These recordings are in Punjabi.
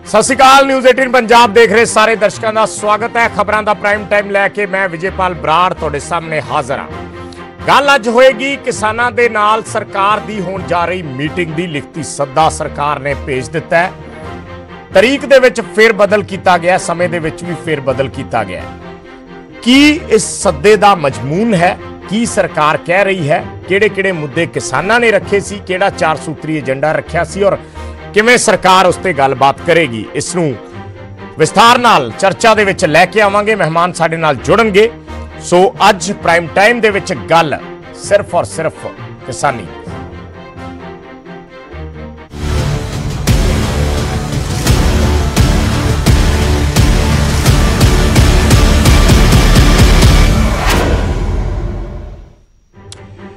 सत श्री अकाल। न्यूज़ 18 पंजाब देख रहे सारे दर्शकों का स्वागत है। खबरों का प्राइम टाइम लैके मैं विजयपाल बराड़ तुहाडे सामने हाजिर हाँ। गल अज होएगी किसानों के नाल सरकार की होण जा रही मीटिंग की लिखती सद्दा सरकार ने भेज दिता है। तरीक दे विच फेर बदल किया गया, समय दे विच भी फेर बदल किया गया। की इस सद्दे का मजमून है, की सरकार कह रही है, किहड़े-किहड़े मुद्दे किसानों ने रखे सी, किहड़ा 4 सूत्री एजेंडा रखा सी और किवें सरकार उस ते गलबात करेगी। इसनूं विस्तार नाल चर्चा दे विच लैके आवांगे। मेहमान साडे नाल जुड़नगे। सो अज प्राइम टाइम दे विच गल सिर्फ और सिर्फ किसानी।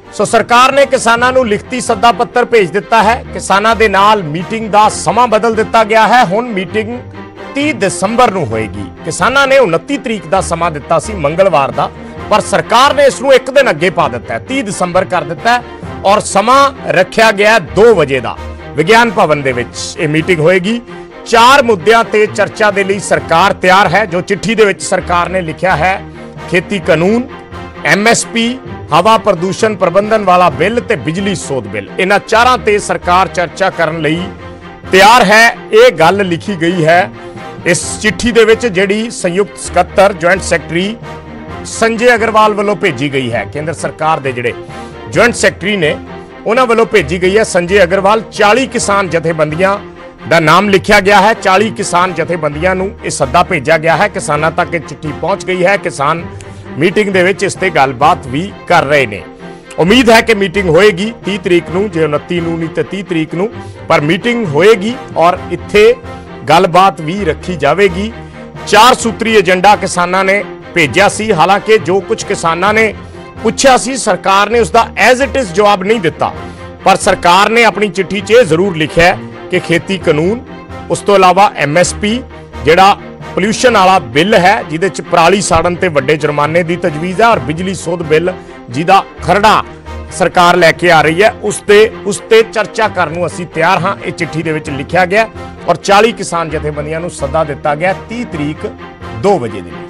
सो सरकार ने किसानों को लिखती सद्दा पत्र भेज दिता है। किसानों के नाल मीटिंग का समा बदल दिता गया है। हुण मीटिंग 30 दिसंबर को होएगी। किसानों ने 29 तरीक का समा दिता सी मंगलवार का, पर सरकार ने इसनूं एक दिन अगे पा दिता है, 30 दिसंबर कर दिता है और समा रखा गया 2 बजे का। विज्ञान भवन दे विच ये मीटिंग होएगी। 4 मुद्दों ते चर्चा के लिए सरकार तैयार है। जो चिट्ठी दे विच सरकार ने लिखा है, खेती कानून, MSP, हवा प्रदूषण प्रबंधन वाला बिल ते बिजली सोध बिल, इन्हां चारां ते सरकार चर्चा करने लई तैयार है। ये गल लिखी गई है इस चिट्ठी दे विच, जिहड़ी संयुक्त सकत्तर ज्वाइंट सैकटरी संजय अग्रवाल वालों भेजी गई है। केंद्र सरकार दे जिहड़े ज्वाइंट सैकटरी ने उन्हां वालों भेजी गई है संजय अग्रवाल। 40 किसान जथेबंदियां दा नाम लिखा गया है। 40 किसान जथेबंदियां नूं इह सद्दा भेजा गया है। किसानां तक ये चिट्ठी पहुंच गई है। किसान मीटिंग दे विच इस ते गलबात भी कर रहे ने। उम्मीद है कि मीटिंग होएगी 30 तरीक नूं, जे 29 नूं नहीं तो 30 तरीक नूं, पर मीटिंग होएगी और इत्थे गलबात भी रखी जाएगी। 4 सूत्री एजेंडा किसानों ने भेजा सी। हालांकि जो कुछ किसानों ने पूछा सी, सरकार ने उसका एज इट इज जवाब नहीं दिता, पर सरकार ने अपनी चिट्ठी 'च जरूर लिखा है कि खेती कानून, उस तो इलावा MSP जिहड़ा पोल्यूशन वाला बिल है, जिहदे च पराली साड़न ते वड्डे जुर्माने की तजवीज़ है, और बिजली सोध बिल जिहदा खरड़ा सरकार लैके आ रही है, उसते चर्चा करने असीं तैयार हाँ। ये चिट्ठी दे विच लिखा गया और 40 किसान जथेबंदियां नूं सद्दा दिता गया 30 तरीक 2 बजे के लिए।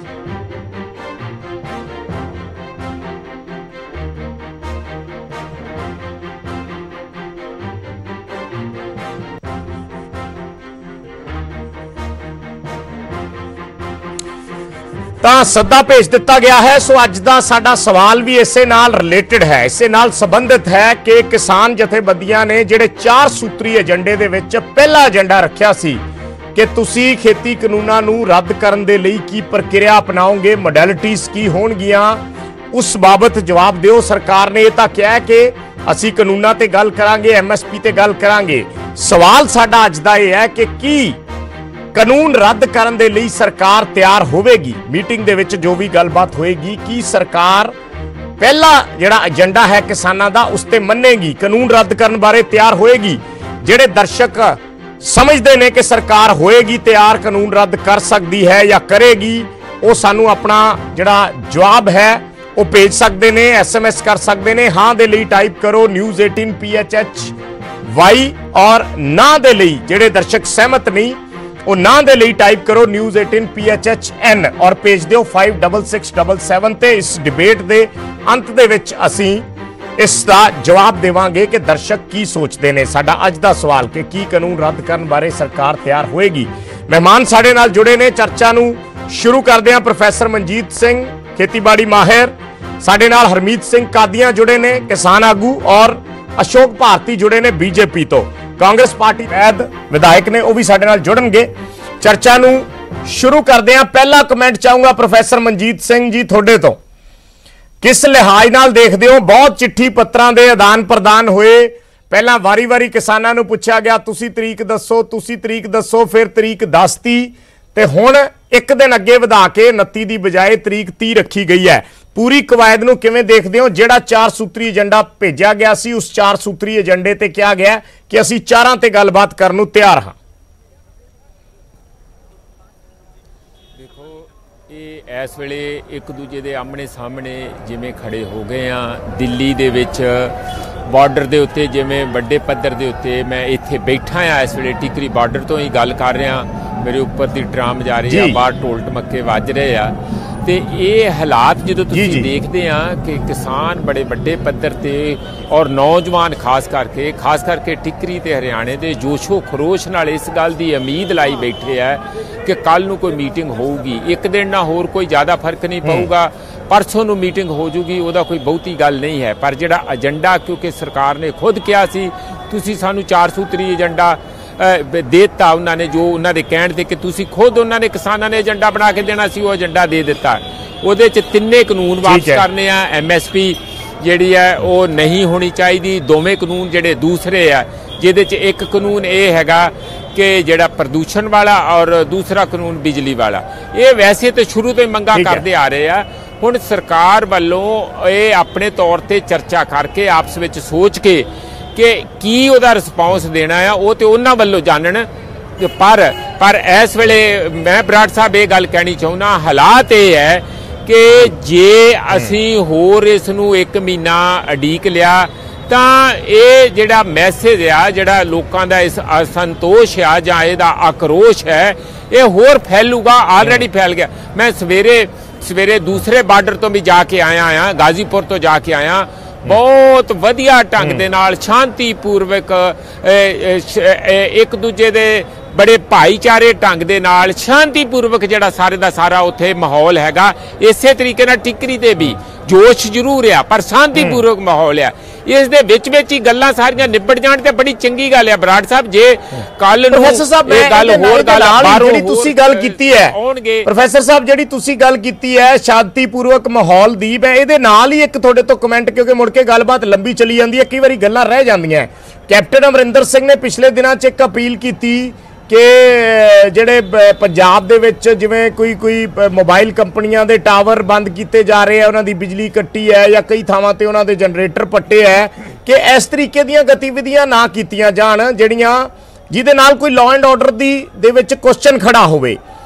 ਤਾਂ सद्दा भेज दिता गया है। सो अज का साडा सवाल भी इसे नाल रिलेटेड है, इसे नाल संबंधित है कि किसान जथेबंदियां ने जिहड़े 4 सूत्री एजेंडे दे विच पहला एजेंडा रखिया सी कि तुसी खेती कानूनां नूं रद्द करन दे लई की प्रक्रिया अपनाओगे, मोडैलिटीज़ की होणगियां, उस बाबत जवाब दिओ। सरकार ने यह तां कहा है कि असीं कानूनां ते गल करांगे, MSP ते गल करांगे। सवाल साडा अज दा इह है कि की कानून रद्द करने के लिए सरकार तैयार होगी। मीटिंग दे विच जो भी गलबात होएगी, कि सरकार पहला जिहड़ा एजेंडा है किसानों का उस ते मन्नेगी, कानून रद्द करने बारे तैयार होएगी। जिहड़े दर्शक समझते हैं कि सरकार होएगी तैयार, कानून रद्द कर सकती है या करेगी, वो सानू अपना जिहड़ा जवाब है वो भेज सकते हैं, SMS कर सकते हैं। हाँ दे लिए टाइप करो News 18 PHHY, और ना दे लिए जिहड़े दर्शक सहमत नहीं वो ना दे लिए टाइप करो News 18 PHHN और भेज दिओ 56677 ते। इस डिबेट दे अंत दे विच असीं इसका जवाब देवांगे कि दर्शक की सोचते हैं। साडा अज दा सवाल कि की कानून रद्द करने बारे सरकार तैयार होएगी। मेहमान साडे नाल जुड़े ने। चर्चा नूं शुरू करदे हां। प्रोफैसर मनजीत सिंह खेतीबाड़ी माहिर, साडे नाल हरमीत सिंह कादियां जुड़े ने किसान आगू, और अशोक भारती जुड़े ने BJP तो कांग्रेस पार्टी वैद विधायक ने, वो भी साडे नाल जुड़नगे। चर्चा नूं शुरू करदे हां। पहला कमेंट चाहूंगा प्रोफैसर मनजीत सिंह जी थोड़े तो, किस लिहाज नाल देखदे हो? बहुत चिट्ठी पत्रां दे आदान प्रदान होए। पहला वारी वारी किसानां नूं पुछया गया तुसी तरीक दसो, तुसी तरीक दसो, फिर तरीक दसती ते हुण एक दिन अगे वधा के 29 की बजाय तरीक 30 रखी गई है। पूरी कवायद नूं किवें देखदे हो? जिहड़ा 4 सूत्री एजेंडा भेजा गया सी, उस 4 सूत्री एजेंडे ते कहा गया कि असीं चारां ते गलबात करन नूं तैयार हां। देखो, ये इस वेले एक दूजे दे आमने सामने जिवें खड़े हो गए हैं। दिल्ली दे विच ਬਾਰਡਰ ਦੇ ਉੱਤੇ ਜਿਵੇਂ ਵੱਡੇ ਪੱਧਰ ਦੇ ਉੱਤੇ ਮੈਂ ਇੱਥੇ ਬੈਠਾ ਆ ਇਸ ਵੇਲੇ ਟਿਕਰੀ ਬਾਰਡਰ ਤੋਂ ਹੀ ਗੱਲ ਕਰ ਰਿਹਾ। ਮੇਰੇ ਉੱਪਰ ਦੀ ਡਰਾਮ ਜਾ ਰਹੀ ਆ, ਬਾਹਰ ਢੋਲ ਢਮੱਕੇ ਵੱਜ ਰਹੇ ਆ। ਤੇ ਇਹ ਹਾਲਾਤ ਜਦੋਂ ਤੁਸੀਂ ਦੇਖਦੇ ਆ ਕਿ ਕਿਸਾਨ ਬੜੇ ਵੱਡੇ ਪੱਧਰ ਤੇ ਔਰ ਨੌਜਵਾਨ ਖਾਸ ਕਰਕੇ ਟਿੱਕਰੀ ਤੇ ਹਰਿਆਣੇ ਦੇ ਜੋਸ਼ੋ ਖਰੋਸ਼ ਨਾਲ ਇਸ ਗੱਲ ਦੀ ਉਮੀਦ ਲਾਈ ਬੈਠੇ ਆ ਕਿ ਕੱਲ ਨੂੰ ਕੋਈ ਮੀਟਿੰਗ ਹੋਊਗੀ, ਇੱਕ ਦਿਨ ਨਾ ਹੋਰ ਕੋਈ ਜ਼ਿਆਦਾ ਫਰਕ ਨਹੀਂ ਪਊਗਾ, परसों ਨੂੰ ਮੀਟਿੰਗ ਹੋ ਜੂਗੀ, ਉਹਦਾ ਕੋਈ ਬਹੁਤੀ ਗੱਲ ਨਹੀਂ ਹੈ। ਪਰ ਜਿਹੜਾ ਏਜੰਡਾ, ਕਿਉਂਕਿ ਸਰਕਾਰ ਨੇ ਖੁਦ ਕਿਹਾ ਸੀ ਤੁਸੀਂ ਸਾਨੂੰ 4 ਸੂਤਰੀ ਏਜੰਡਾ ਦੇਤਾ, ਉਹਨਾਂ ਨੇ ਜੋ ਉਹਨਾਂ ਦੇ ਕਹਿਣ ਤੇ ਕਿ ਤੁਸੀਂ ਖੁਦ ਉਹਨਾਂ ਨੇ ਕਿਸਾਨਾਂ ਨੇ ਏਜੰਡਾ ਬਣਾ ਕੇ ਦੇਣਾ ਸੀ, ਉਹ ਏਜੰਡਾ ਦੇ ਦਿੱਤਾ। ਉਹਦੇ 'ਚ 3 ਕਾਨੂੰਨ ਵਾਪਸ ਕਰਨੇ ਆ। MSP ਜਿਹੜੀ ਹੈ ਉਹ ਨਹੀਂ ਹੋਣੀ ਚਾਹੀਦੀ। ਦੋਵੇਂ ਕਾਨੂੰਨ ਜਿਹੜੇ ਦੂਸਰੇ ਆ, ਜਿਹਦੇ 'ਚ ਇੱਕ ਕਾਨੂੰਨ ਇਹ ਹੈਗਾ ਕਿ ਜਿਹੜਾ ਪ੍ਰਦੂਸ਼ਣ ਵਾਲਾ ਔਰ ਦੂਸਰਾ ਕਾਨੂੰਨ ਬਿਜਲੀ ਵਾਲਾ। ਇਹ ਵੈਸੇ ਤਾਂ ਸ਼ੁਰੂ ਤੋਂ ਹੀ ਮੰਗਾਂ ਕਰਦੇ ਆ ਰਹੇ ਆ। ਹੁਣ ਸਰਕਾਰ ਵੱਲੋਂ ਇਹ ਆਪਣੇ ਤੌਰ ਤੇ ਚਰਚਾ ਕਰਕੇ ਆਪਸ ਵਿੱਚ ਸੋਚ ਕੇ ਕਿ ਕੀ ਉਹਦਾ ਰਿਸਪੌਂਸ ਦੇਣਾ ਆ, ਉਹ ਤੇ ਉਹਨਾਂ ਵੱਲੋਂ ਜਾਣਨ। ਪਰ ਇਸ ਵੇਲੇ ਮੈਂ ਬਰਾੜ ਸਾਹਿਬ ਇਹ ਗੱਲ ਕਹਿਣੀ ਚਾਹੁੰਦਾ, ਹਾਲਾਤ ਇਹ ਹੈ ਕਿ ਜੇ ਅਸੀਂ ਹੋਰ ਇਸ ਨੂੰ 1 ਮਹੀਨਾ ਉਡੀਕ ਲਿਆ ਤਾਂ ਇਹ ਜਿਹੜਾ ਮੈਸੇਜ ਆ, ਜਿਹੜਾ ਲੋਕਾਂ ਦਾ ਇਸ ਅਸੰਤੋਸ਼ ਆ ਜਾਂ ਇਹਦਾ ਆਕਰੋਸ਼ ਹੈ, ਇਹ ਹੋਰ ਫੈਲੂਗਾ। ਆਲਰੇਡੀ ਫੈਲ ਗਿਆ। ਮੈਂ ਸਵੇਰੇ ਦੂਸਰੇ ਬਾਰਡਰ ਤੋਂ ਵੀ ਜਾ ਕੇ ਆਇਆ ਆ, ਗਾਜ਼ੀਪੁਰ ਤੋਂ ਜਾ ਕੇ ਆਇਆ। ਬਹੁਤ ਵਧੀਆ ਢੰਗ ਦੇ ਨਾਲ ਸ਼ਾਂਤੀਪੂਰਵਕ ਇੱਕ ਦੂਜੇ ਦੇ बड़े भाईचारे ढंग दे नाल शांतिपूर्वक जिहड़ा सारे दा सारा उत्थे माहौल हैगा। इसे तरीके नाल टिकरी ते भी जोश जरूर है पर शांतिपूर्वक माहौल है। इस दे विच ही गल्लां सारियां निबड़ जाण ते बड़ी चंगी गल है। बराड़ साहब जे कल प्रोफेसर साहब गल होर गल जिहड़ी तुसीं गल कीती है, प्रोफेसर साहब जिहड़ी तुसीं गल कीती है शांतिपूर्वक माहौल दी, मैं इहदे नाल ही एक तुहाडे तो कमेंट क्योंकि मुड़ के गलबात लंबी चली जाती है, कई वारी गल्लां रह जांदियां। कैप्टन अमरिंदर सिंह ने पिछले दिनां च एक अपील की कि ਜਿਹੜੇ ਪੰਜਾਬ ਦੇ ਵਿੱਚ ਜਿਵੇਂ ਕੋਈ ਮੋਬਾਈਲ ਕੰਪਨੀਆਂ ਦੇ ਟਾਵਰ ਬੰਦ ਕੀਤੇ ਜਾ ਰਹੇ ਆ, ਉਹਨਾਂ ਦੀ ਬਿਜਲੀ ਕੱਟੀ ਹੈ ਜਾਂ ਕਈ ਥਾਵਾਂ ਤੇ ਉਹਨਾਂ ਦੇ ਜਨਰੇਟਰ ਪੱਟੇ ਹੈ, ਕਿ ਇਸ ਤਰੀਕੇ ਦੀਆਂ ਗਤੀਵਿਧੀਆਂ ਨਾ ਕੀਤੀਆਂ ਜਾਣ ਜਿਹੜੀਆਂ ਜਿਹਦੇ ਨਾਲ ਕੋਈ ਲਾਅ ਐਂਡ ਆਰਡਰ ਦੇ ਵਿੱਚ ਕੁਐਸਚਨ ਖੜਾ ਹੋਵੇ।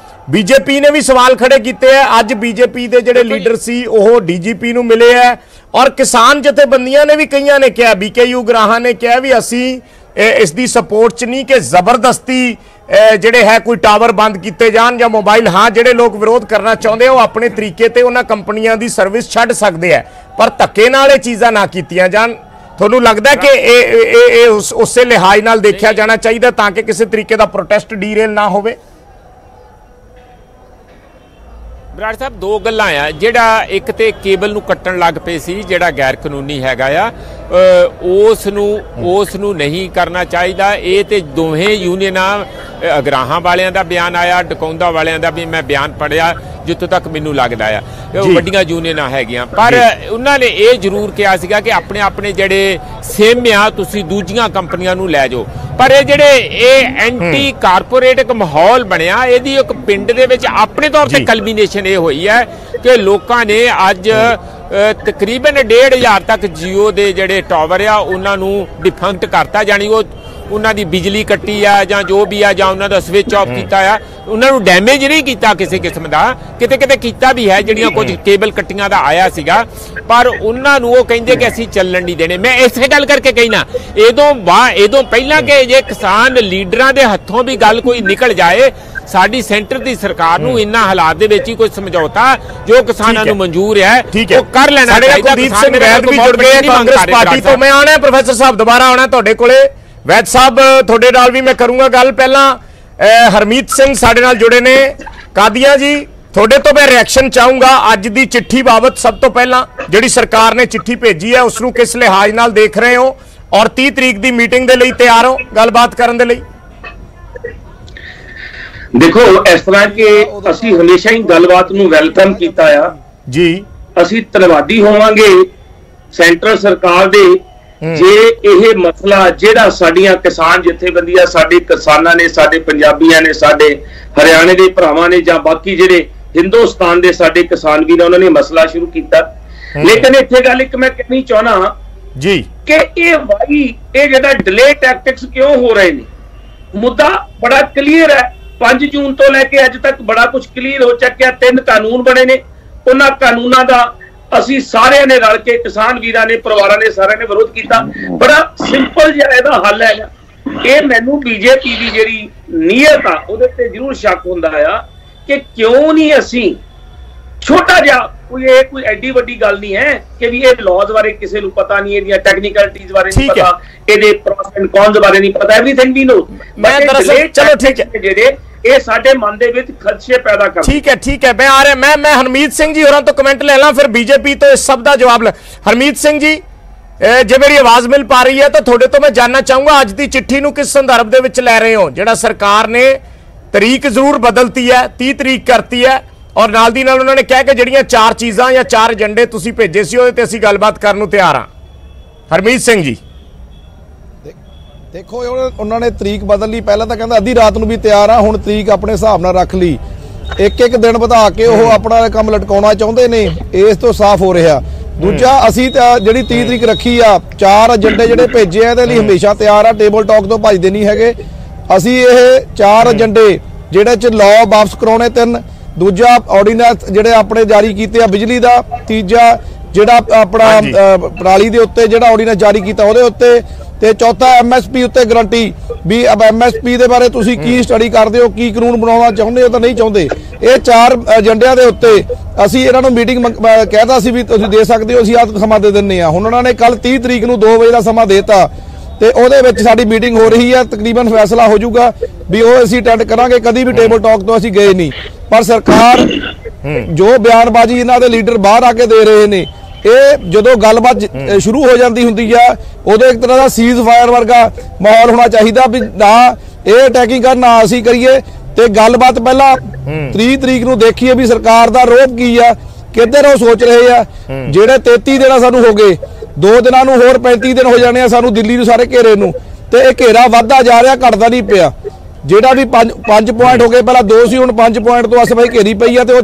ਬੀਜੇਪੀ ਨੇ ਵੀ ਸਵਾਲ ਖੜੇ ਕੀਤੇ ਹੈ। ਅੱਜ ਬੀਜੇਪੀ ਦੇ ਜਿਹੜੇ ਲੀਡਰ ਸੀ ਉਹ ਡੀਜੀਪੀ ਨੂੰ ਮਿਲੇ ਹੈ ਔਰ ਕਿਸਾਨ ਜਥੇਬੰਦੀਆਂ ਨੇ ਵੀ ਕਈਆਂ ਨੇ ਕਿਹਾ, BKU ਗਰਾਹਾਂ ਨੇ ਕਿਹਾ ਵੀ ਅਸੀਂ ਇਸ ਦੀ ਸਪੋਰਟ 'ਚ ਨਹੀਂ ਕਿ ਜ਼ਬਰਦਸਤੀ ਜਿਹੜੇ ਹੈ ਕੋਈ ਟਾਵਰ ਬੰਦ ਕੀਤੇ ਜਾਣ ਜਾਂ ਮੋਬਾਈਲ। ਹਾਂ, ਜਿਹੜੇ ਲੋਕ ਵਿਰੋਧ ਕਰਨਾ ਚਾਹੁੰਦੇ ਉਹ ਆਪਣੇ ਤਰੀਕੇ ਤੇ ਉਹਨਾਂ ਕੰਪਨੀਆਂ ਦੀ ਸਰਵਿਸ ਛੱਡ ਸਕਦੇ ਆ, ਪਰ ਧੱਕੇ ਨਾਲ ਇਹ ਚੀਜ਼ਾਂ ਨਾ ਕੀਤੀਆਂ ਜਾਣ। ਤੁਹਾਨੂੰ ਲੱਗਦਾ ਕਿ ਇਹ ਉਸੇ ਲਿਹਾਜ਼ ਨਾਲ ਦੇਖਿਆ ਜਾਣਾ ਚਾਹੀਦਾ ਤਾਂ ਕਿ ਕਿਸੇ ਤਰੀਕੇ ਦਾ ਪ੍ਰੋਟੈਸਟ ਡੀਰੇਲ ਨਾ ਹੋਵੇ? ਬਰਾੜ ਸਾਹਿਬ ਦੋ ਗੱਲਾਂ ਆ। ਜਿਹੜਾ ਇੱਕ ਤੇ ਕੇਬਲ ਨੂੰ ਕੱਟਣ ਲੱਗ ਪਏ ਸੀ, ਜਿਹੜਾ ਗੈਰ ਕਾਨੂੰਨੀ ਹੈਗਾ ਆ, ਉਸ ਨੂੰ ਨਹੀਂ ਕਰਨਾ ਚਾਹੀਦਾ। ਇਹ ਤੇ ਦੋਵੇਂ ਯੂਨੀਅਨਾਂ, ਅਗਰਾਹਾਂ ਵਾਲਿਆਂ ਦਾ ਬਿਆਨ ਆਇਆ, ਡਕੌਂਦਾ ਵਾਲਿਆਂ ਦਾ ਵੀ ਮੈਂ ਬਿਆਨ ਪੜ੍ਹਿਆ, ਜਿੱਥੋਂ ਤੱਕ ਮੈਨੂੰ ਲੱਗਦਾ ਆ ਵੱਡੀਆਂ ਯੂਨੀਅਨਾਂ ਹੈਗੀਆਂ। ਪਰ ਉਹਨਾਂ ਨੇ ਇਹ ਜ਼ਰੂਰ ਕਿਹਾ ਸੀਗਾ ਕਿ ਆਪਣੇ ਆਪਣੇ ਜਿਹੜੇ ਸਿਮ ਆ ਤੁਸੀਂ ਦੂਜੀਆਂ ਕੰਪਨੀਆਂ ਨੂੰ ਲੈ ਜਾਓ। ਪਰ ਇਹ ਜਿਹੜੇ ਐਂਟੀ ਕਾਰਪੋਰੇਟ ਇੱਕ ਮਾਹੌਲ ਬਣਿਆ, ਇਹਦੀ ਇੱਕ ਪਿੰਡ ਦੇ ਵਿੱਚ ਆਪਣੇ ਤੌਰ ਤੇ ਕਲਮੀਨੇਸ਼ਨ ਇਹ ਹੋਈ ਹੈ ਕਿ ਲੋਕਾਂ ਨੇ ਅੱਜ ਤਕਰੀਬਨ 1,500 ਤੱਕ ਜੀਓ ਦੇ ਜਿਹੜੇ ਟਾਵਰ ਆ ਉਹਨਾਂ ਨੂੰ ਡਿਫੰਕਟ ਕਰਤਾ, ਜਾਣੀ ਉਹਨਾਂ ਦੀ ਬਿਜਲੀ ਕੱਟੀ ਆ ਜਾਂ ਜੋ ਵੀ ਆ ਜਾਂ ਉਹਨਾਂ ਦਾ ਸਵਿਚ ਆਫ ਕੀਤਾ ਆ। ਉਹਨਾਂ ਨੂੰ ਡੈਮੇਜ ਨਹੀਂ ਕੀਤਾ ਕਿਸੇ ਕਿਸਮ ਦਾ, ਕਿਤੇ ਕਿਤੇ ਕੀਤਾ ਵੀ ਹੈ, ਜਿਹੜੀਆਂ ਕੁਝ ਕੇਬਲ ਕੱਟੀਆਂ ਦਾ ਆਇਆ ਸੀਗਾ, ਪਰ ਉਹਨਾਂ ਨੂੰ ਉਹ ਕਹਿੰਦੇ ਕਿ ਅਸੀਂ ਚੱਲਣ ਨਹੀਂ ਦੇਣੇ। ਮੈਂ ਇਸੇ ਗੱਲ ਕਰਕੇ ਕਹਿਣਾ ਇਹਦੋਂ ਪਹਿਲਾਂ ਕਿ ਜੇ ਕਿਸਾਨ ਲੀਡਰਾਂ ਦੇ ਹੱਥੋਂ ਵੀ ਗੱਲ ਕੋਈ ਨਿਕਲ ਜਾਏ, ਸਾਡੀ ਸੈਂਟਰ ਦੀ ਸਰਕਾਰ ਨੂੰ ਇਨ੍ਹਾਂ ਹਾਲਾਤ ਦੇ ਵਿੱਚ ਹੀ ਕੋਈ ਸਮਝੌਤਾ ਜੋ ਕਿਸਾਨਾਂ ਨੂੰ ਮਨਜ਼ੂਰ ਹੈ ਉਹ ਕਰ ਲੈਣਾ ਚਾਹੀਦਾ। ਕੁਲਦੀਪ ਸਿੰਘ ਵੈਦ ਵੀ ਜੁੜ ਗਏ ਕਾਂਗਰਸ ਪਾਰਟੀ ਤੋਂ। ਮੈਂ ਆਉਣਾ ਪ੍ਰੋਫੈਸਰ ਸਾਹਿਬ, ਦੁਬਾਰਾ ਆਉਣਾ ਤੁਹਾਡੇ ਕੋਲੇ। ਵੈਦ ਸਾਹਿਬ ਤੁਹਾਡੇ ਨਾਲ ਵੀ ਮੈਂ ਕਰੂੰਗਾ ਗੱਲ। ਪਹਿਲਾਂ ਹਰਮੀਤ ਸਿੰਘ ਸਾਡੇ ਨਾਲ ਜੁੜੇ ਨੇ। ਕਾਦੀਆਂ ਜੀ, ਤੁਹਾਡੇ ਤੋਂ ਮੈਂ ਰਿਐਕਸ਼ਨ ਚਾਹੂੰਗਾ ਅੱਜ ਦੀ ਚਿੱਠੀ ਬਾਬਤ। ਸਭ ਤੋਂ ਪਹਿਲਾਂ ਜਿਹੜੀ ਸਰਕਾਰ ਨੇ ਚਿੱਠੀ ਭੇਜੀ ਹੈ ਉਸ ਨੂੰ ਕਿਸ ਲਿਹਾਜ਼ ਨਾਲ ਦੇਖ ਰਹੇ ਹੋ ਔਰ 30 ਤਰੀਕ ਦੀ ਮੀਟਿੰਗ ਦੇ ਲਈ ਤਿਆਰ ਹੋ ਗੱਲਬਾਤ ਕਰਨ ਦੇ ਲਈ? देखो, इस तरह के असी हमेशा ही गलबात नूं वेलकम कीता आ जी। असी धन्नवादी होवांगे सेंट्रल सरकार दे जे यह मसला जिहड़ा साडियां किसान जथेबंदियां, साडे किसानां ने, साडे पंजाबियां ने, साडे हरियाणे दे भरावां ने जां बाकी जिहड़े हिंदुस्तान दे साडे किसान वीर उन्होंने मसला शुरू किया। लेकिन इत्थे गल एक मैं कहनी चाहना जी कि ये जिहड़ा डिले टैक्टिक्स क्यों हो रहे ने, मुद्दा बड़ा क्लीयर है। 5 जून तो लैके अज तक बड़ा कुछ क्लीयर हो चुका। 3 कानून बने ने, उन्हां कानूनां दा असी सारे ने रल के, किसान वीरां ने, परिवारां ने, सारे ने विरोध किया। बड़ा सिंपल जिहा इहदा हल है ਇਹ ਮੈਨੂੰ ਬੀਜੇਪੀ ਦੀ ਜਿਹੜੀ ਨੀਅਤ ਆ ਉਹਦੇ ਤੇ ਜ਼ਰੂਰ ਸ਼ੱਕ ਹੁੰਦਾ ਆ ਕਿ ਕਿਉਂ ਨਹੀਂ ਅਸੀਂ ਛੋਟਾ ਜਿਹਾ ਕੋਈ ਐਡੀ ਵੱਡੀ ਗੱਲ ਨਹੀਂ ਹੈ ਕਿ ਵੀ ਇਹ ਲਾਜ਼ ਬਾਰੇ ਕਿਸੇ ਨੂੰ ਪਤਾ ਨਹੀਂ, ਇਹਦੀਆਂ ਟੈਕਨੀਕਲਿਟੀਜ਼ ਬਾਰੇ ਨਹੀਂ ਪਤਾ, ਇਹਦੇ ਪ੍ਰੋਸ ਐਂਡ ਕੌਨਸ ਬਾਰੇ ਨਹੀਂ ਪਤਾ, ਐਵਰੀਥਿੰਗ ਵੀ ਨੋ। ਮੈਂ ਦਰਅਸਲ ਚਲੋ ਠੀਕ ਹੈ ਜਿਹੜੇ ਇਹ ਸਾਡੇ ਮਨ ਦੇ ਵਿੱਚ ਖਦਸ਼ੇ ਪੈਦਾ ਕਰ। ਠੀਕ ਹੈ ਮੈਂ ਆ ਰਿਹਾ, ਮੈਂ ਹਰਮੀਤ ਸਿੰਘ ਜੀ ਹੋਰਾਂ ਤੋਂ ਕਮੈਂਟ ਲੈ ਲਾਂ, ਫਿਰ ਬੀਜੇਪੀ ਤੋਂ ਇਸ ਸਭ ਦਾ ਜਵਾਬ ਲੈ। ਹਰਮੀਤ ਸਿੰਘ ਜੀ, ਜੇ ਮੇਰੀ ਆਵਾਜ਼ ਮਿਲ ਪਾ ਰਹੀ ਹੈ ਤਾਂ ਤੁਹਾਡੇ ਤੋਂ ਮੈਂ ਜਾਨਣਾ ਚਾਹੂੰਗਾ ਅੱਜ ਦੀ ਚਿੱਠੀ ਨੂੰ ਕਿਸ ਸੰਦਰਭ ਦੇ ਵਿੱਚ ਲੈ ਰਹੇ ਹੋ? ਜਿਹੜਾ ਸਰਕਾਰ ਨੇ ਤਰੀਕ ਜ਼ਰੂਰ ਬਦਲਤੀ ਹੈ, 30 ਤਰੀਕ ਕਰਤੀ ਹੈ, ਔਰ ਨਾਲ ਦੀ ਨਾਲ ਉਹਨਾਂ ਨੇ ਕਿਹਾ ਕਿ ਜਿਹੜੀਆਂ 4 ਚੀਜ਼ਾਂ ਜਾਂ 4 ਏਜੰਡੇ ਤੁਸੀਂ ਭੇਜੇ ਸੀ ਉਹਦੇ ਤੇ ਅਸੀਂ ਗੱਲਬਾਤ ਕਰਨ ਨੂੰ ਤਿਆਰ ਹਾਂ। ਹਰਮੀਤ ਸਿੰਘ ਜੀ ਦੇਖੋ ਉਹਨਾਂ ਨੇ ਤਰੀਕ ਬਦਲ ਲਈ, ਪਹਿਲਾਂ ਤਾਂ ਕਹਿੰਦਾ ਅੱਧੀ ਰਾਤ ਨੂੰ ਵੀ ਤਿਆਰ ਆ, ਹੁਣ ਤਰੀਕ ਆਪਣੇ ਹਿਸਾਬ ਨਾਲ ਰੱਖ ਲਈ, ਇੱਕ ਦਿਨ ਵਧਾ ਕੇ ਉਹ ਆਪਣਾ ਕੰਮ ਲਟਕਾਉਣਾ ਚਾਹੁੰਦੇ ਨੇ, ਇਸ ਤੋਂ ਸਾਫ਼ ਹੋ ਰਿਹਾ। ਦੂਜਾ ਅਸੀਂ ਤਾਂ ਜਿਹੜੀ 30 ਤਰੀਕ ਰੱਖੀ ਆ, 4 ਏਜੰਡੇ ਜਿਹੜੇ ਭੇਜੇ ਆ ਇਹਦੇ ਲਈ ਹਮੇਸ਼ਾ ਤਿਆਰ ਆ, ਟੇਬਲ ਟਾਕ ਤੋਂ ਭੱਜਦੇ ਨਹੀਂ ਹੈਗੇ ਅਸੀਂ। ਇਹ 4 ਏਜੰਡੇ ਜਿਹੜੇ ਚ ਲਾਅ ਵਾਪਸ ਕਰਾਉਣੇ 3, ਦੂਜਾ ਆਰਡੀਨੈਂਸ ਜਿਹੜੇ ਆਪਣੇ ਜਾਰੀ ਕੀਤੇ ਆ ਬਿਜਲੀ ਦਾ, ਤੀਜਾ ਜਿਹੜਾ ਆਪਣਾ ਪਰਾਲੀ ਦੇ ਉੱਤੇ ਜਿਹੜਾ ਆਰਡੀਨੈਂਸ ਜਾਰੀ ਕੀਤਾ ਉਹਦੇ ਉੱਤੇ, ਤੇ ਚੌਥਾ ਐਮਐਸਪੀ ਉੱਤੇ ਗਰੰਟੀ ਵੀ ਐਮਐਸਪੀ ਦੇ ਬਾਰੇ ਤੁਸੀਂ ਕੀ ਸਟੱਡੀ ਕਰਦੇ ਹੋ, ਕੀ ਕਾਨੂੰਨ ਬਣਾਉਣਾ ਚਾਹੁੰਦੇ ਹੋ ਤਾਂ ਨਹੀਂ ਚਾਹੁੰਦੇ। ਇਹ 4 ਏਜੰਡਿਆਂ ਦੇ ਉੱਤੇ ਅਸੀਂ ਇਹਨਾਂ ਨੂੰ ਮੀਟਿੰਗ ਕਹਿਤਾ ਸੀ ਵੀ ਤੁਸੀਂ ਦੇ ਸਕਦੇ ਹੋ, ਅਸੀਂ ਆਹ ਸਮਾਂ ਦੇ ਦਿੰਨੇ ਆ। ਹੁਣ ਉਹਨਾਂ ਨੇ ਕੱਲ 30 ਤਰੀਕ ਨੂੰ 2 ਵਜੇ ਦਾ ਸਮਾਂ ਦੇਤਾ ਤੇ ਉਹਦੇ ਵਿੱਚ ਸਾਡੀ ਮੀਟਿੰਗ ਹੋ ਰਹੀ ਹੈ, ਤਕਰੀਬਨ ਫੈਸਲਾ ਹੋ ਜਾਊਗਾ ਵੀ ਉਹ ਅਸੀਂ ਅਟੈਂਡ ਕਰਾਂਗੇ। ਕਦੀ ਵੀ ਟੇਬਲ ਟਾਕ ਤੋਂ ਅਸੀਂ ਗਏ ਨਹੀਂ, ਪਰ ਸਰਕਾਰ ਜੋ ਬਿਆਨਬਾਜ਼ੀ ਇਹਨਾਂ ਦੇ ਲੀਡਰ ਬਾਹਰ ਆ ਕੇ ਦੇ ਰਹੇ ਨੇ, ਇਹ ਜਦੋਂ ਗੱਲਬਾਤ ਸ਼ੁਰੂ ਹੋ ਜਾਂਦੀ ਹੁੰਦੀ ਆ ਉਦੋਂ ਇੱਕ ਤਰ੍ਹਾਂ ਦਾ ਸੀਜ਼ ਫਾਇਰ ਵਰਗਾ ਮਾਹੌਲ ਹੋਣਾ ਚਾਹੀਦਾ ਵੀ ਨਾ ਇਹ ਅਟੈਕਿੰਗ ਕਰਨਾ ਅਸੀਂ ਕਰੀਏ, ਤੇ ਗੱਲਬਾਤ ਪਹਿਲਾਂ 30 ਤਰੀਕ ਨੂੰ ਦੇਖੀਏ ਵੀ ਸਰਕਾਰ ਦਾ ਰੋਹ ਕੀ ਆ, ਕਿੱਧਰ ਉਹ ਸੋਚ ਰਹੇ ਆ। ਜਿਹੜੇ 33 ਦਿਨ ਸਾਨੂੰ ਹੋ ਗਏ, 2 ਦਿਨਾਂ ਨੂੰ ਹੋਰ 35 ਦਿਨ ਹੋ ਜਾਣੇ ਆ ਸਾਨੂੰ ਦਿੱਲੀ ਨੂੰ ਸਾਰੇ ਘੇਰੇ ਨੂੰ, ਤੇ ਇਹ ਘੇਰਾ ਵੱਧਦਾ ਜਾ ਰਿਹਾ, ਘਟਦਾ ਨਹੀਂ ਪਿਆ। ਜਿਹੜਾ ਵੀ 5 ਪੁਆਇੰਟ ਹੋ ਗਏ, ਪਹਿਲਾਂ 2 ਸੀ, ਹੁਣ 5 ਪੁਆਇੰਟ ਤੋਂ ਅਸਫਾਈ ਘੇਰੀ ਪਈ ਆ, ਤੇ ਉਹ